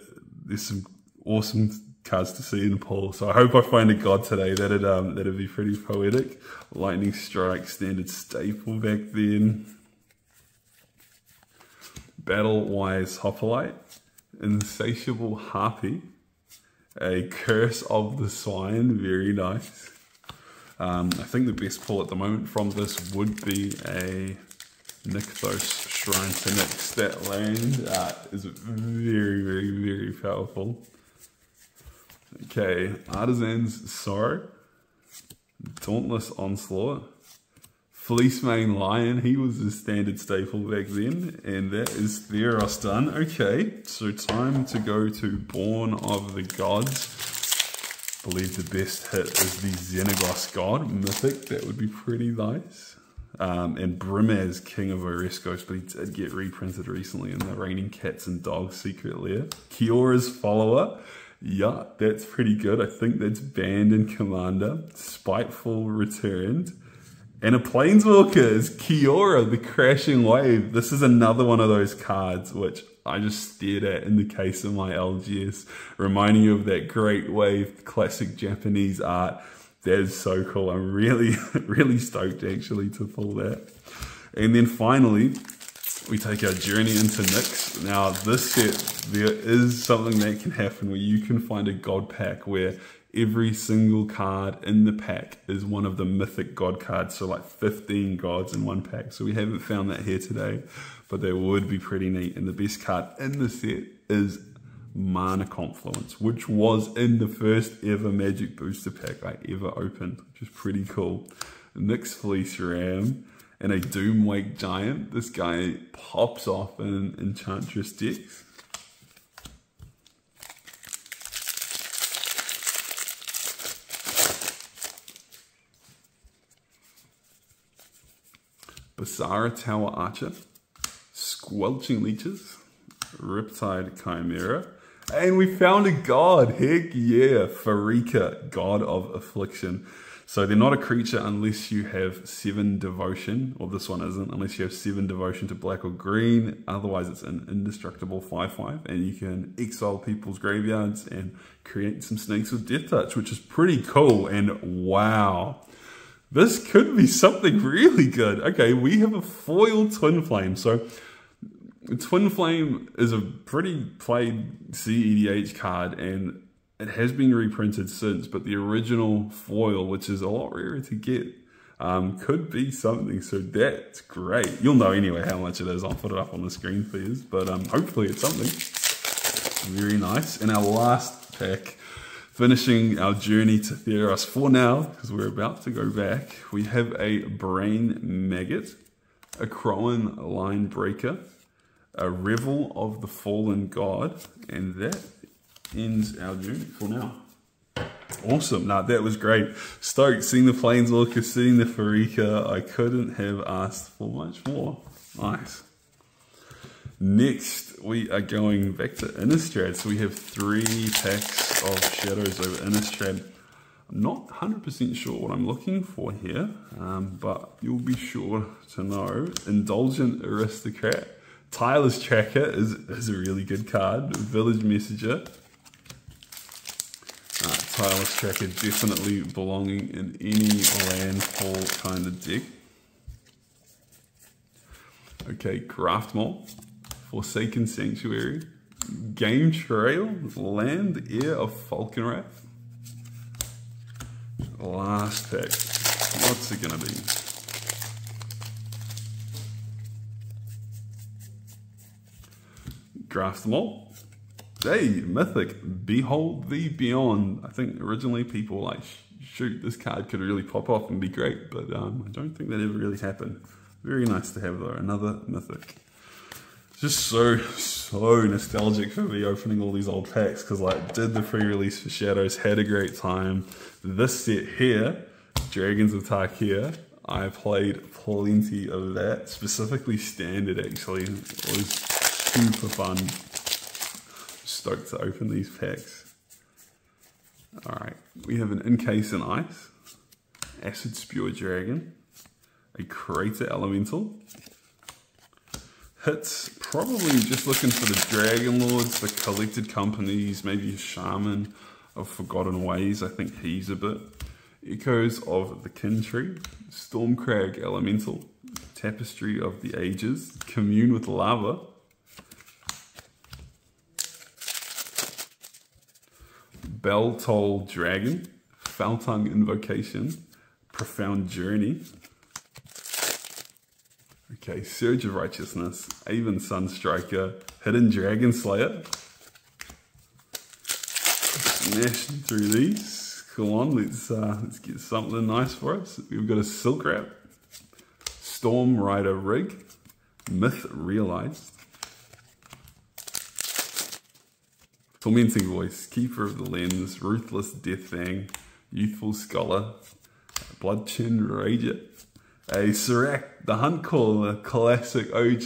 There's some awesome cards to see in the pool, so I hope I find a God today. That'd be pretty poetic. Lightning Strike, standard staple back then. Battle-wise Hoplite, Insatiable Harpy. A Curse of the Swine, very nice. I think the best pull at the moment from this would be a Nykthos Shrine to Nyx. That land is very powerful. Okay, Artisan's Sorrow, Dauntless Onslaught, Fleecemane Lion, he was the standard staple back then, and that is Theros done. Okay, so time to go to Born of the Gods. I believe the best hit is the Xenagos God, Mythic, that would be pretty nice. And Brimaz, King of Oreskos, but he did get reprinted recently in the Raining Cats and Dogs Secret Lair. Kiora's Follower, yeah, that's pretty good. I think that's banned in Commander. Spiteful returned. And a Planeswalker is Kiora, the Crashing Wave. This is another one of those cards which I just stared at in the case of my LGS, reminding you of that Great Wave classic Japanese art. That is so cool. I'm really stoked actually to pull that. And then finally, we take our journey into Nyx. Now this set, there is something that can happen where you can find a God pack where every single card in the pack is one of the mythic God cards. So like 15 gods in one pack. So we haven't found that here today, but that would be pretty neat. And the best card in the set is Mana Confluence, which was in the first ever Magic booster pack I ever opened, which is pretty cool. Nyx Fleece Ram and a Doomwake Giant. This guy pops off in Enchantress decks. Basara Tower Archer, Squelching Leeches, Riptide Chimera, and we found a god. Heck yeah, Pharika, God of Affliction. So they're not a creature unless you have 7 devotion, or this one isn't, unless you have 7 devotion to black or green. Otherwise it's an indestructible 5/5, and you can exile people's graveyards and create some snakes with Death Touch, which is pretty cool. And wow, this could be something really good. Okay, we have a foil Twin Flame. So Twin Flame is a pretty played CEDH card, and it has been reprinted since, but the original foil, which is a lot rarer to get, could be something. So that's great. You'll know anyway how much it is. I'll put it up on the screen for you, but hopefully it's something. Very nice. And our last pack, finishing our journey to Theros for now, because we're about to go back, we have a Brain Maggot, a Crowan Line Breaker, a Revel of the Fallen God, and that ends our journey for now. Awesome. Nah, that was great. Stoked seeing the Planeswalker, seeing the Pharika. I couldn't have asked for much more. Nice. Next, we are going back to Innistrad. So we have 3 packs of Shadows over Innistrad. I'm not 100% sure what I'm looking for here, but you'll be sure to know. Indulgent Aristocrat. Tireless Tracker is a really good card. Village Messenger. Tireless Tracker definitely belonging in any landfall kind of deck. Okay, Graftmaul, Forsaken Sanctuary, Game Trail, Land Heir of Falconwrath. Last pack, what's it gonna be? Graftmaul. Hey, Mythic, Behold the Beyond. I think originally people were like, shoot, this card could really pop off and be great, but I don't think that ever really happened. Very nice to have though, another Mythic. Just so nostalgic for me opening all these old packs, because like did the pre-release for Shadows, had a great time. This set here, Dragons of Tarkir, I played plenty of that, specifically Standard actually. It was super fun. Stoked to open these packs. Alright, we have an Encase in Ice, Acid Spewer Dragon, a Crater Elemental. Hits, probably just looking for the Dragon Lords, the Collected Companies, maybe a Shaman of Forgotten Ways, I think he's a bit. Echoes of the Kin Tree, Stormcrag Elemental, Tapestry of the Ages, Commune with Lava, Bell Toll Dragon, Faltung Invocation, Profound Journey. Okay, Surge of Righteousness, Aven Sunstriker, Hidden Dragon Slayer. Smashing through these. Come on, let's get something nice for us. We've got a Silk Wrap, Storm Rider Rig, Myth Realized, Tormenting Voice, Keeper of the Lens, Ruthless Deathfang, Youthful Scholar, Bloodchin Rager, a Serac, the Hunt Caller, classic OG.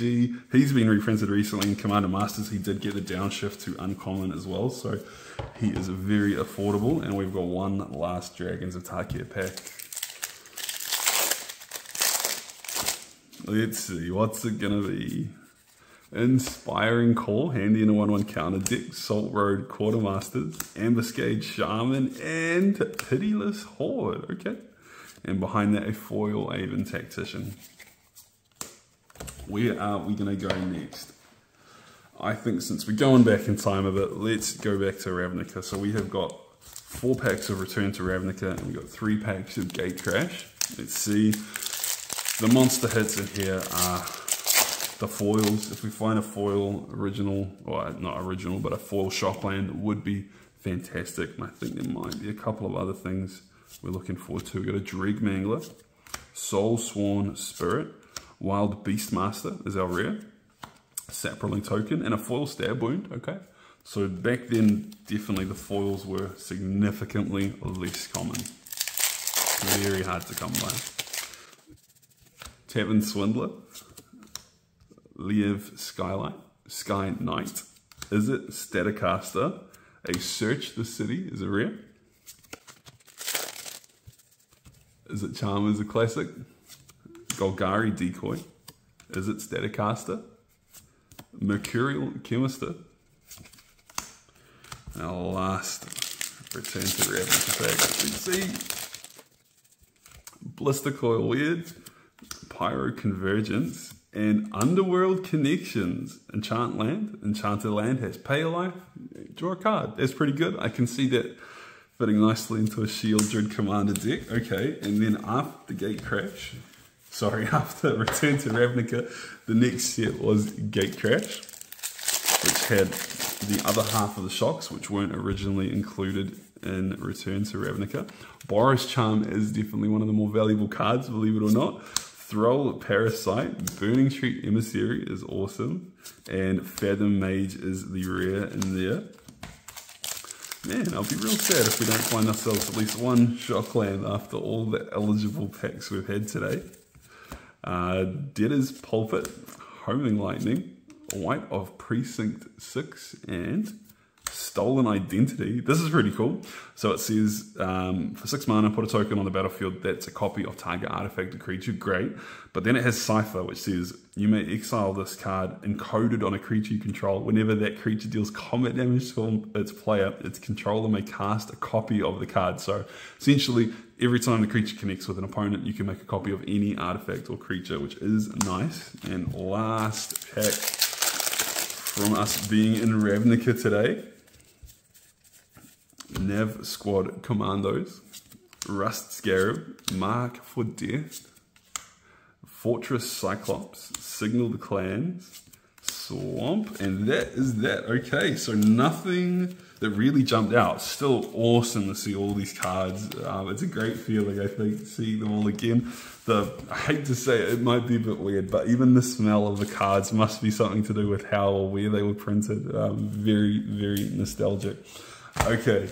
He's been reprinted recently in Commander Masters. He did get the downshift to uncommon as well, so he is very affordable. And we've got one last Dragons of Tarkir pack. Let's see, what's it gonna be? Inspiring Call, handy in a 1/1 counter deck, Salt Road Quartermasters, Ambuscade Shaman, and Pitiless Horde. Okay, and behind that a foil Aven Tactician. Where are we going to go next? I think since we're going back in time a bit, let's go back to Ravnica. So we have got 4 packs of Return to Ravnica, and we've got 3 packs of Gatecrash. Let's see. The monster hits in here are the foils. If we find a foil original, or not original, but a foil Shockland would be fantastic. And I think there might be a couple of other things we're looking forward to. We've got a Dreg Mangler, Soul Sworn Spirit, Wild Beastmaster is our rare, Saproling Token, and a foil Stab Wound. Okay, so back then definitely the foils were significantly less common. Very hard to come by. Tavern Swindler, Liev Sky Knight, Is It Staticaster, a Search the City is a rare, Is It Charm is a classic, Golgari Decoy, Is It Staticaster, Mercurial Chemister, our last Return to Ravnica pack. Let's see. Blister Coil Weird, Pyro Convergence, and Underworld Connections. Enchanted Land has Pay a Life, draw a card. That's pretty good. I can see that fitting nicely into a Shieldred Commander deck. Okay, and then after Gatecrash, after Return to Ravnica, the next set was Gatecrash, which had the other half of the shocks, which weren't originally included in Return to Ravnica. Boros Charm is definitely one of the more valuable cards, believe it or not. Thrall Parasite, Burning Street Emissary is awesome, and Fathom Mage is the rare in there. Man, I'll be real sad if we don't find ourselves at least one Shockland after all the eligible packs we've had today. Debtor's Pulpit, Homing Lightning, White of Precinct 6, and Stolen Identity. This is pretty cool. So it says, for 6 mana, put a token on the battlefield that's a copy of target artifact or creature. Great. But then it has Cipher, which says, you may exile this card encoded on a creature you control. Whenever that creature deals combat damage to its player, its controller may cast a copy of the card. So essentially, every time the creature connects with an opponent, you can make a copy of any artifact or creature, which is nice. And last pack from us being in Ravnica today, Nav Squad Commandos, Rust Scarab, Mark for Death, Fortress Cyclops, Signal the Clans, Swamp, and that is that. Okay, so nothing that really jumped out. Still awesome to see all these cards. It's a great feeling, I think, seeing them all again. I hate to say it, it might be a bit weird, but even the smell of the cards must be something to do with how or where they were printed. Very, very nostalgic. Okay,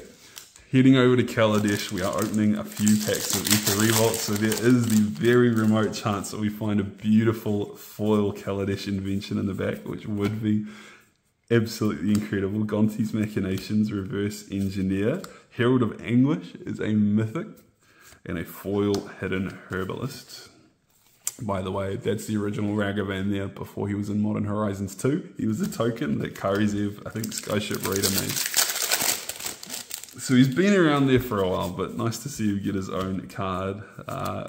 heading over to Kaladesh, we are opening a few packs of Aether Revolt, so there is the very remote chance that we find a beautiful foil Kaladesh invention in the back, which would be absolutely incredible. Gonti's Machinations, Reverse Engineer, Herald of Anguish is a mythic, and a foil Hidden Herbalist. By the way, that's the original Ragavan there before he was in Modern Horizons 2. He was a token that Karizev, I think, Skyship Raider made. So he's been around there for a while, but nice to see him get his own card.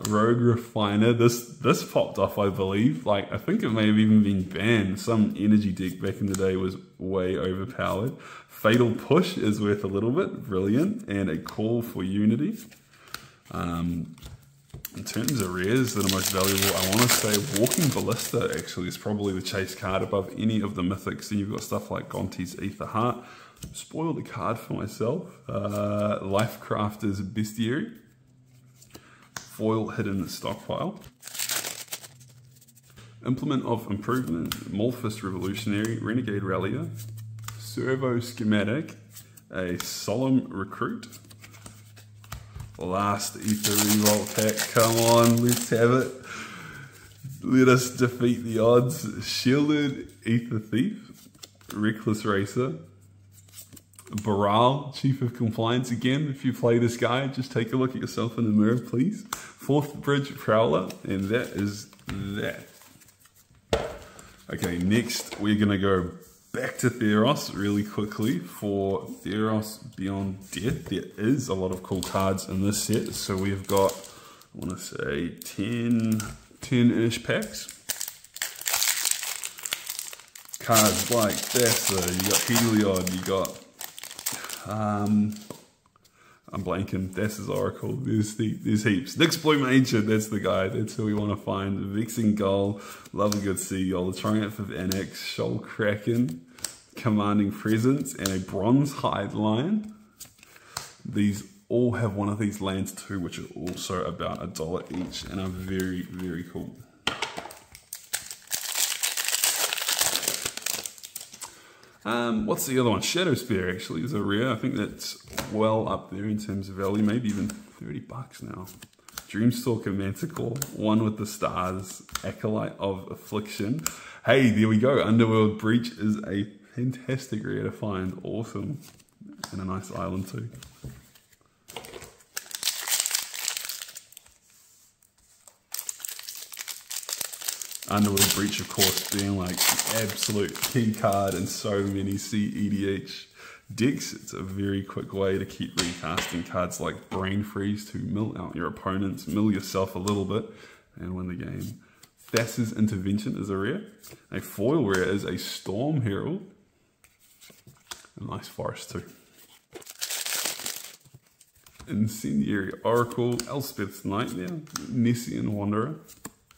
Rogue Refiner, this popped off, I believe. Like, I think it may have even been banned. Some energy deck back in the day was way overpowered. Fatal Push is worth a little bit, brilliant. And a Call for Unity. In terms of rares that are most valuable, I want to say Walking Ballista actually is probably the chase card above any of the mythics. Then you've got stuff like Gonti's Aether Heart. Spoiled a card for myself. Lifecrafter's Bestiary. Foil Hidden Stockpile. Implement of Improvement. Malphus Revolutionary. Renegade Rallier. Servo Schematic. A Solemn Recruit. Last Aether Revolt pack. Come on, let's have it. Let us defeat the odds. Shielded Aether Thief. Reckless Racer. Baral, Chief of Compliance again. If you play this guy, just take a look at yourself in the mirror, please. Fourth Bridge Prowler, and that is that. Okay, next we're going to go back to Theros really quickly for Theros Beyond Death. There is a lot of cool cards in this set, so we've got, I want to say, 10-ish packs. Cards like Thassa, you got Heliod, you got I'm blanking. Thassa's Oracle. There's heaps. Nyx Bloom Ancient, that's the guy. That's who we want to find. Vexing Gull, Love a Good Seagull, the Triumph of Anax, Shoal Kraken, Commanding Presence, and a Bronze Hide Lion. These all have one of these lands too, which are also about $1 each, and are very, very cool. What's the other one? Shadow Spear actually is a rare. I think that's well up there in terms of value, maybe even $30 now. Dreamstalker Manticore, one with the stars, Acolyte of Affliction. Hey, there we go. Underworld Breach is a fantastic rare to find. Awesome. And a nice island too. Underworld Breach, of course, being like the absolute key card in so many CEDH decks. It's a very quick way to keep recasting cards like Brain Freeze to mill out your opponents, mill yourself a little bit, and win the game. Thassa's Intervention is a rare. A foil rare is a Storm Herald. A nice forest too. Incendiary Oracle, Elspeth's Nightmare, Nessian Wanderer,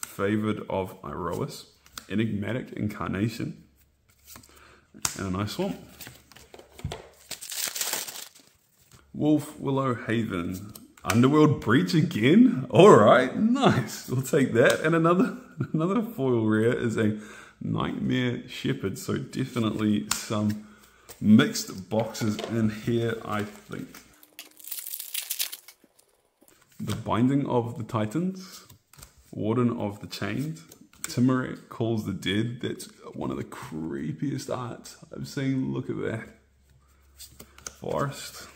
Favored of Iroas, Enigmatic Incarnation, and a nice swamp. Wolf Willow Haven, Underworld Breach again? Alright, nice, we'll take that. And another foil rare is a Nightmare Shepherd, so definitely some mixed boxes in here, I think. The Binding of the Titans, Warden of the Chained, Timuret Calls the Dead. That's one of the creepiest arts I've seen. Look at that. Forest.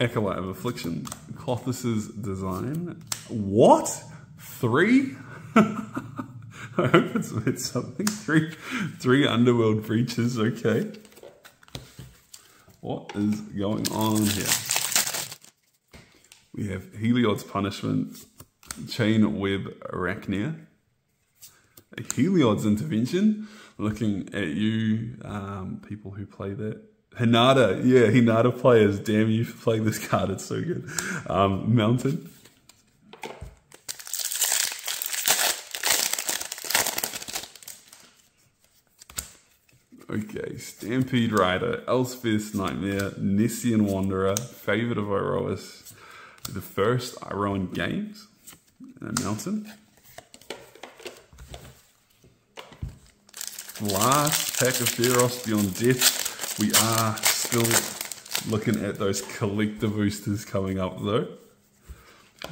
Acolyte of Affliction, Clothes's Design. What? 3? I hope it's meant something. Three Underworld Breaches, okay. What is going on here? We have Heliod's Punishment, Chain Web Arachnia, a Heliod's Intervention. Looking at you, people who play that. Hinata, yeah, Hinata players. Damn you for playing this card, it's so good. Mountain. Okay, Stampede Rider, Elspeth's Nightmare, Nessian Wanderer, Favored of Iroas, the first Iroan Games, and a Mountain. Last pack of Theros Beyond Death. We are still looking at those collector boosters coming up though.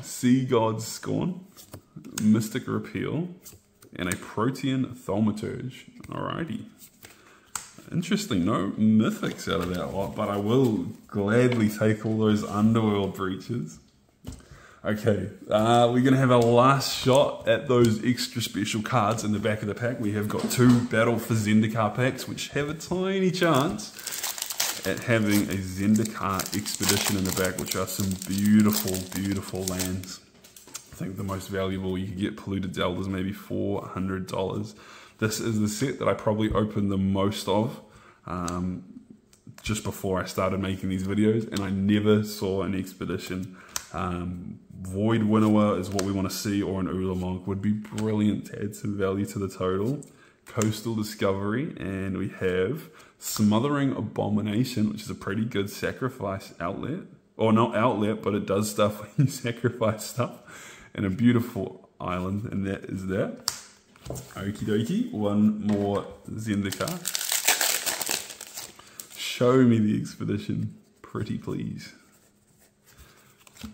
Sea God's Scorn, Mystic Repeal, and a Protean Thaumaturge. Alrighty. Interesting, no mythics out of that lot, but I will gladly take all those Underworld Breaches. Okay, we're going to have a last shot at those extra special cards in the back of the pack. We have got 2 Battle for Zendikar packs, which have a tiny chance at having a Zendikar Expedition in the back, which are some beautiful, beautiful lands. I think the most valuable you could get Polluted Delve is maybe $400. This is the set that I probably opened the most of just before I started making these videos, and I never saw an Expedition. Void Winnower is what we want to see, or an Ulamog would be brilliant to add some value to the total. Coastal Discovery, and we have Smothering Abomination, which is a pretty good sacrifice outlet. Or not outlet, but it does stuff when you sacrifice stuff. And a beautiful island, and that is that. Okie dokie, one more Zendikar. Show me the Expedition, pretty please.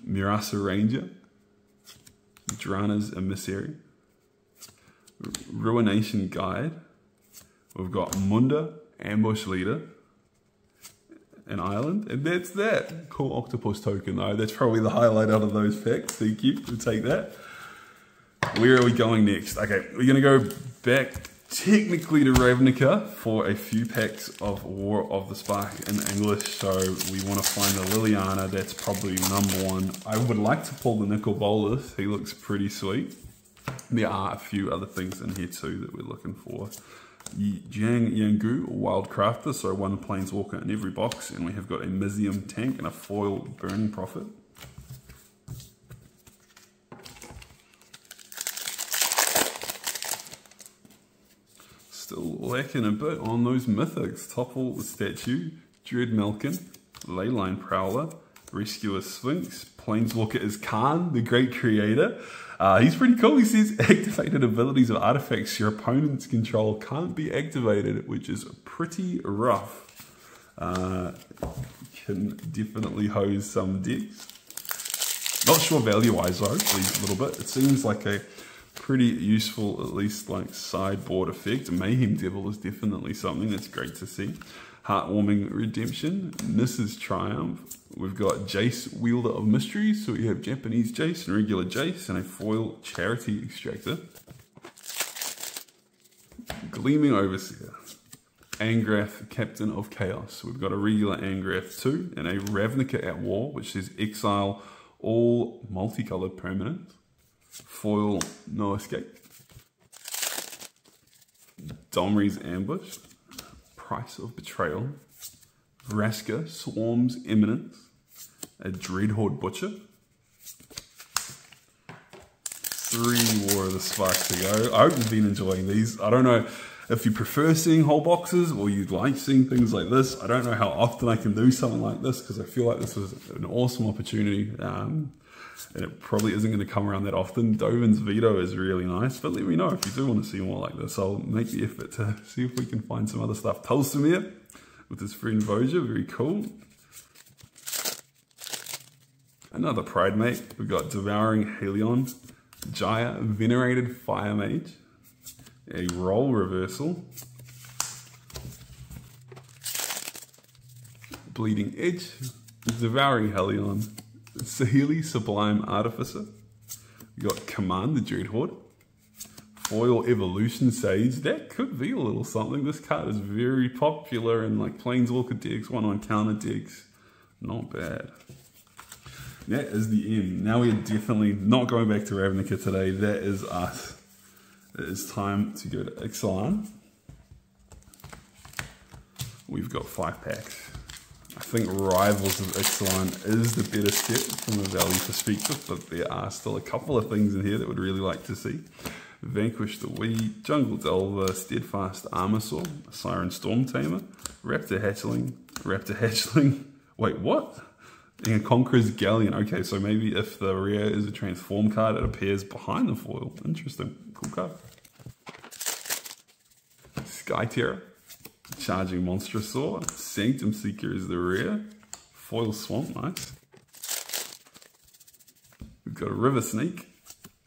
Mirasa Ranger, Drana's Emissary, Ruination Guide. We've got Munda, Ambush Leader, an island, and that's that. Cool octopus token though. That's probably the highlight out of those packs. Thank you. We'll take that. Where are we going next? Okay, we're going to go back technically to Ravnica for a few packs of War of the Spark in English. So we want to find the Liliana. That's probably #1. I would like to pull the Nicol Bolas. He looks pretty sweet. There are a few other things in here too that we're looking for. Jiang Yangu, Wild Crafter, so 1 Planeswalker in every box, and we have got a Mizium tank and a foil Burning Prophet. Still lacking a bit on those mythics. Topple the Statue, Dread Malkin, Leyline Prowler, Rescuer Sphinx, Planeswalker is Khan, the great creator. He's pretty cool. He says activated abilities of artifacts your opponents control can't be activated, which is pretty rough. can definitely hose some decks. Not sure value-wise though, these a little bit. It seems like a pretty useful, at least like sideboard effect. Mayhem Devil is definitely something that's great to see. Heartwarming Redemption, Mrs. Triumph. We've got Jace, Wielder of Mysteries. So we have Japanese Jace and regular Jace and a foil Charity Extractor. Gleaming Overseer. Angrath, Captain of Chaos. We've got a regular Angrath 2 and a Ravnica at War, which says exile all multicolored permanents. Foil, No Escape. Domri's Ambush. Price of Betrayal. Vraska, Swarm's Eminence. A Dreadhorde Butcher. 3 War of the Sparks to go. I hope you've been enjoying these. I don't know if you prefer seeing whole boxes or you like seeing things like this. I don't know how often I can do something like this because I feel like this was an awesome opportunity. And it probably isn't going to come around that often. Dovin's Veto is really nice, but let me know if you do want to see more like this. I'll make the effort to see if we can find some other stuff. Tulsimir with his friend Voja, very cool. Another Pride Mate. We've got Devouring Helion, Jaya, Venerated Fire Mage, a Role Reversal, Bleeding Edge, Devouring Helion, Sahili, Sublime Artificer. We got Command the Dreadhorde. Foil Evolution Sage. That could be a little something. This card is very popular in like Planeswalker decks, 1/1 counter decks. Not bad. That is the end. Now we're definitely not going back to Ravnica today. That is us. It is time to go to Ixalan. We've got 5 packs. I think Rivals of Ixalan is the better step from a value perspective, but there are still a couple of things in here that would really like to see. Vanquish the Weed, Jungle Delver, Steadfast Armosaur, Siren Storm Tamer, Raptor Hatchling, wait, what? And Conqueror's Galleon. Okay, so maybe if the rare is a transform card, it appears behind the foil. Interesting, cool card. Sky Terror. Charging Monstrosaur. Sanctum Seeker is the rare. Foil Swamp, nice. We've got a River Snake.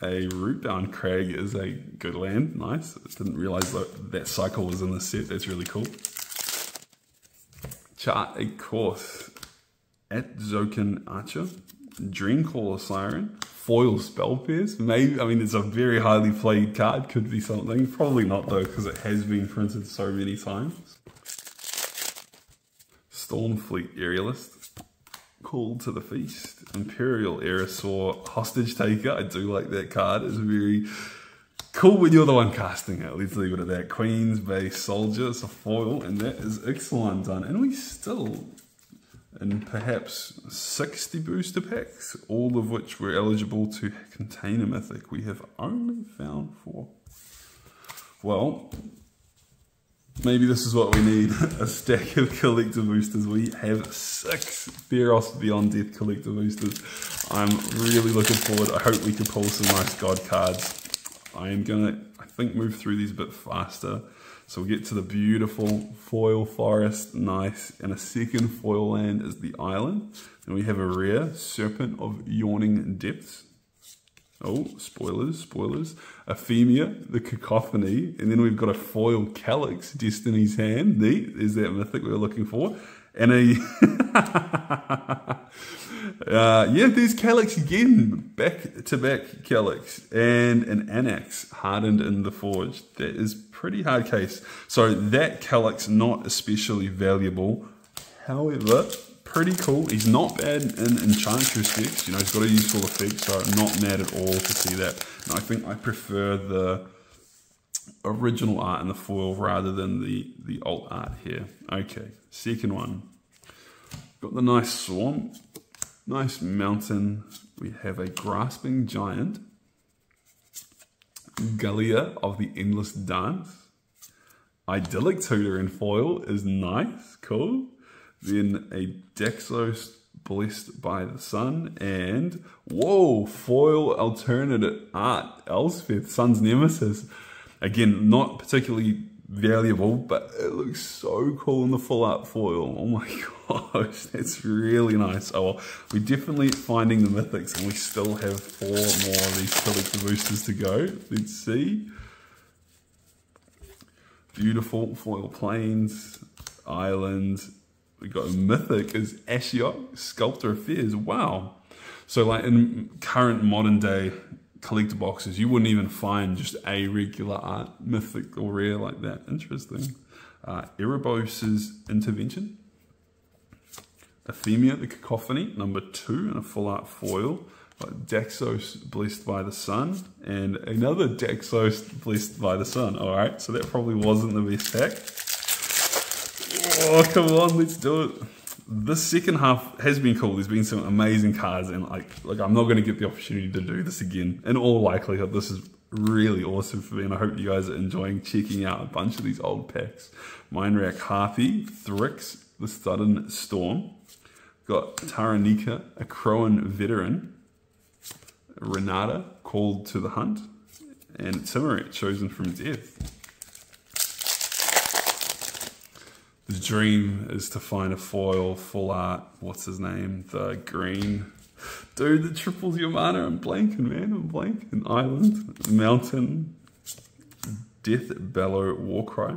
A Rootbound Crag is a good land, nice. I didn't realize that cycle was in the set, that's really cool. Chart a Course. At Zokin Archer. Dreamcaller Siren. Foil Spell Pierce. Maybe, I mean, it's a very highly played card, could be something. Probably not though, because it has been printed so many times. Stormfleet Aerialist. Call to the Feast. Imperial Aerosaur Hostage Taker. I do like that card. It's very cool when you're the one casting it. Let's leave it at that. Queen's Base Soldier. It's a foil, and that is Ixalan done. And we still, in perhaps 60 booster packs, all of which were eligible to contain a mythic. We have only found 4. Well, maybe this is what we need, a stack of collector boosters. We have 6 Theros Beyond Death collector boosters. I'm really looking forward. I hope we can pull some nice God cards. I am gonna, I think, move through these a bit faster. So we'll get to the beautiful foil forest, nice. And a second foil land is the island. And we have a rare Serpent of Yawning Depths. Oh, spoilers. Ephemia, the Cacophony. And then we've got a foil Calyx, Destiny's Hand. Neat, there's that mythic we were looking for. And a... yeah, there's Calyx again. Back-to-back Calyx. And an Anax, Hardened in the Forge. That is pretty hard case. So that Calyx, not especially valuable. However, pretty cool. He's not bad in Enchantress decks. You know, he's got a useful effect, so I'm not mad at all to see that. And I think I prefer the original art in the foil rather than the alt art here. Okay, second one. Got the nice Swamp, nice Mountain. We have a Grasping Giant, Gallia of the Endless Dance. Idyllic Tutor in foil is nice, cool. Then a Dexos Blessed by the Sun, and whoa, foil alternate art, Elspeth, Sun's Nemesis. Again, not particularly valuable, but it looks so cool in the full art foil. Oh my gosh, that's really nice. Oh well, we're definitely finding the mythics, and we still have 4 more of these collector boosters to go. Let's see. Beautiful foil plains, islands. We got a mythic is Ashiok, Sculptor Affairs. Wow. So like in current modern day collector boxes, you wouldn't even find just a regular art mythic or rare like that. Interesting. Erebos' Intervention. Ephemia, the Cacophony, number 2 in a full art foil. Daxos, Blessed by the Sun, and another Daxos, Blessed by the Sun. All right, so that probably wasn't the best pack. Oh, come on, let's do it. This second half has been cool. There's been some amazing cards, and like I'm not going to get the opportunity to do this again. In all likelihood, this is really awesome for me, and I hope you guys are enjoying checking out a bunch of these old packs. Mindrak Harpy, Thrix, the Sudden Storm. Got Taranika, a Crowan Veteran. Renata, Called to the Hunt. And Timuret, Chosen from Death. The dream is to find a foil, full art, what's his name? The green. Dude, the triples your mana. I'm blanking, man. I'm blanking. Island, Mountain, Death Bellow, Warcry.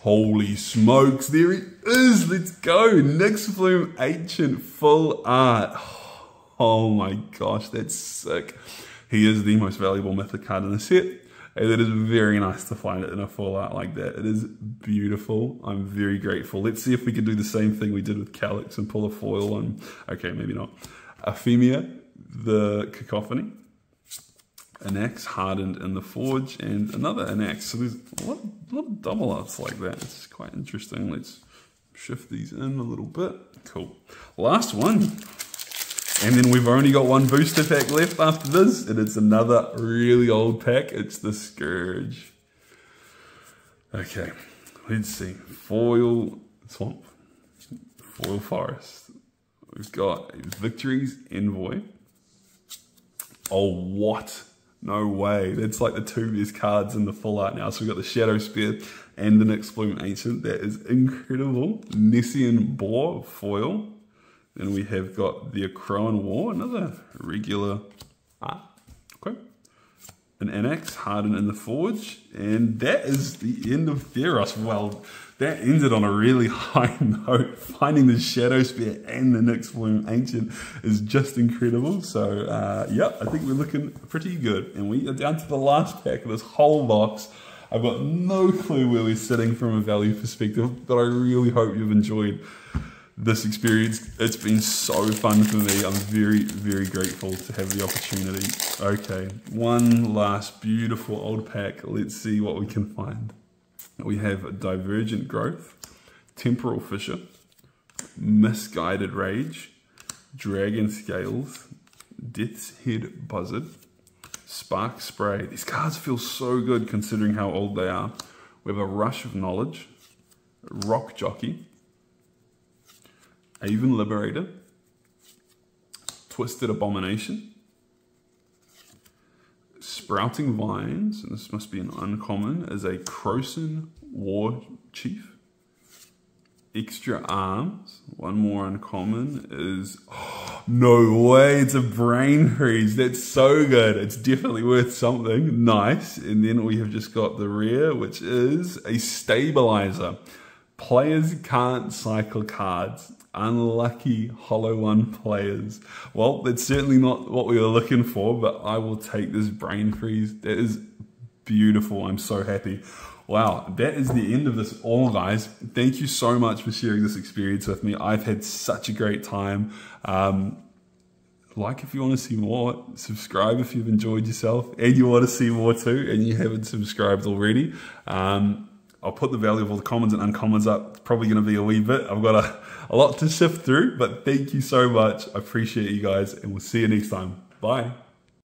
Holy smokes, there he is. Let's go. Nyxbloom Ancient, full art. Oh my gosh, that's sick. He is the most valuable mythic card in the set. And it is very nice to find it in a full art like that. It is beautiful. I'm very grateful. Let's see if we can do the same thing we did with Calyx and pull a foil on. Okay, maybe not. Ephemia, the Cacophony. Anax, Hardened in the Forge. And another Anax. So there's a lot of double arts like that. It's quite interesting. Let's shift these in a little bit. Cool. Last one. And then we've only got 1 booster pack left after this, and it's another really old pack. It's the Scourge. Okay, let's see. Foil Swamp, Foil Forest. We've got Victory's Envoy. Oh, what? No way. That's like the 2 best cards in the full art now. So we've got the Shadow Spear and the Nyxbloom Ancient. That is incredible. Nessian Boar, Foil. Then we have got the Crowan War, another regular art. Okay. An Anax, Hardened in the Forge. And that is the end of Theros. Well, that ended on a really high note. Finding the Shadow Spear and the Nyxbloom Ancient is just incredible. So, yeah, I think we're looking pretty good. And we are down to the last pack of this whole box. I've got no clue where we're sitting from a value perspective, but I really hope you've enjoyed this experience. It's been so fun for me. I'm very, very grateful to have the opportunity. Okay, one last beautiful old pack. Let's see what we can find. We have Divergent Growth, Temporal Fissure, Misguided Rage, Dragon Scales, Death's Head Buzzard, Spark Spray. These cards feel so good considering how old they are. We have a Rush of Knowledge, Rock Jockey, Aven Liberator, Twisted Abomination, Sprouting Vines, and this must be an uncommon, as a Croson War Chief, Extra Arms, one more uncommon is, oh, no way, it's a Brain Freeze. That's so good. It's definitely worth something. Nice. And then we have just got the rare, which is a Stabilizer. Players can't cycle cards. Unlucky Hollow One players. Well, that's certainly not what we were looking for, but I will take this Brain Freeze. That is beautiful. I'm so happy. Wow, that is the end of this all, guys. Thank you so much for sharing this experience with me. I've had such a great time. Like if you want to see more, subscribe if you've enjoyed yourself and you want to see more too and you haven't subscribed already. I'll put the value of all the commons and uncommons up. It's probably going to be a wee bit. I've got a lot to sift through, but thank you so much. I appreciate you guys, and we'll see you next time. Bye.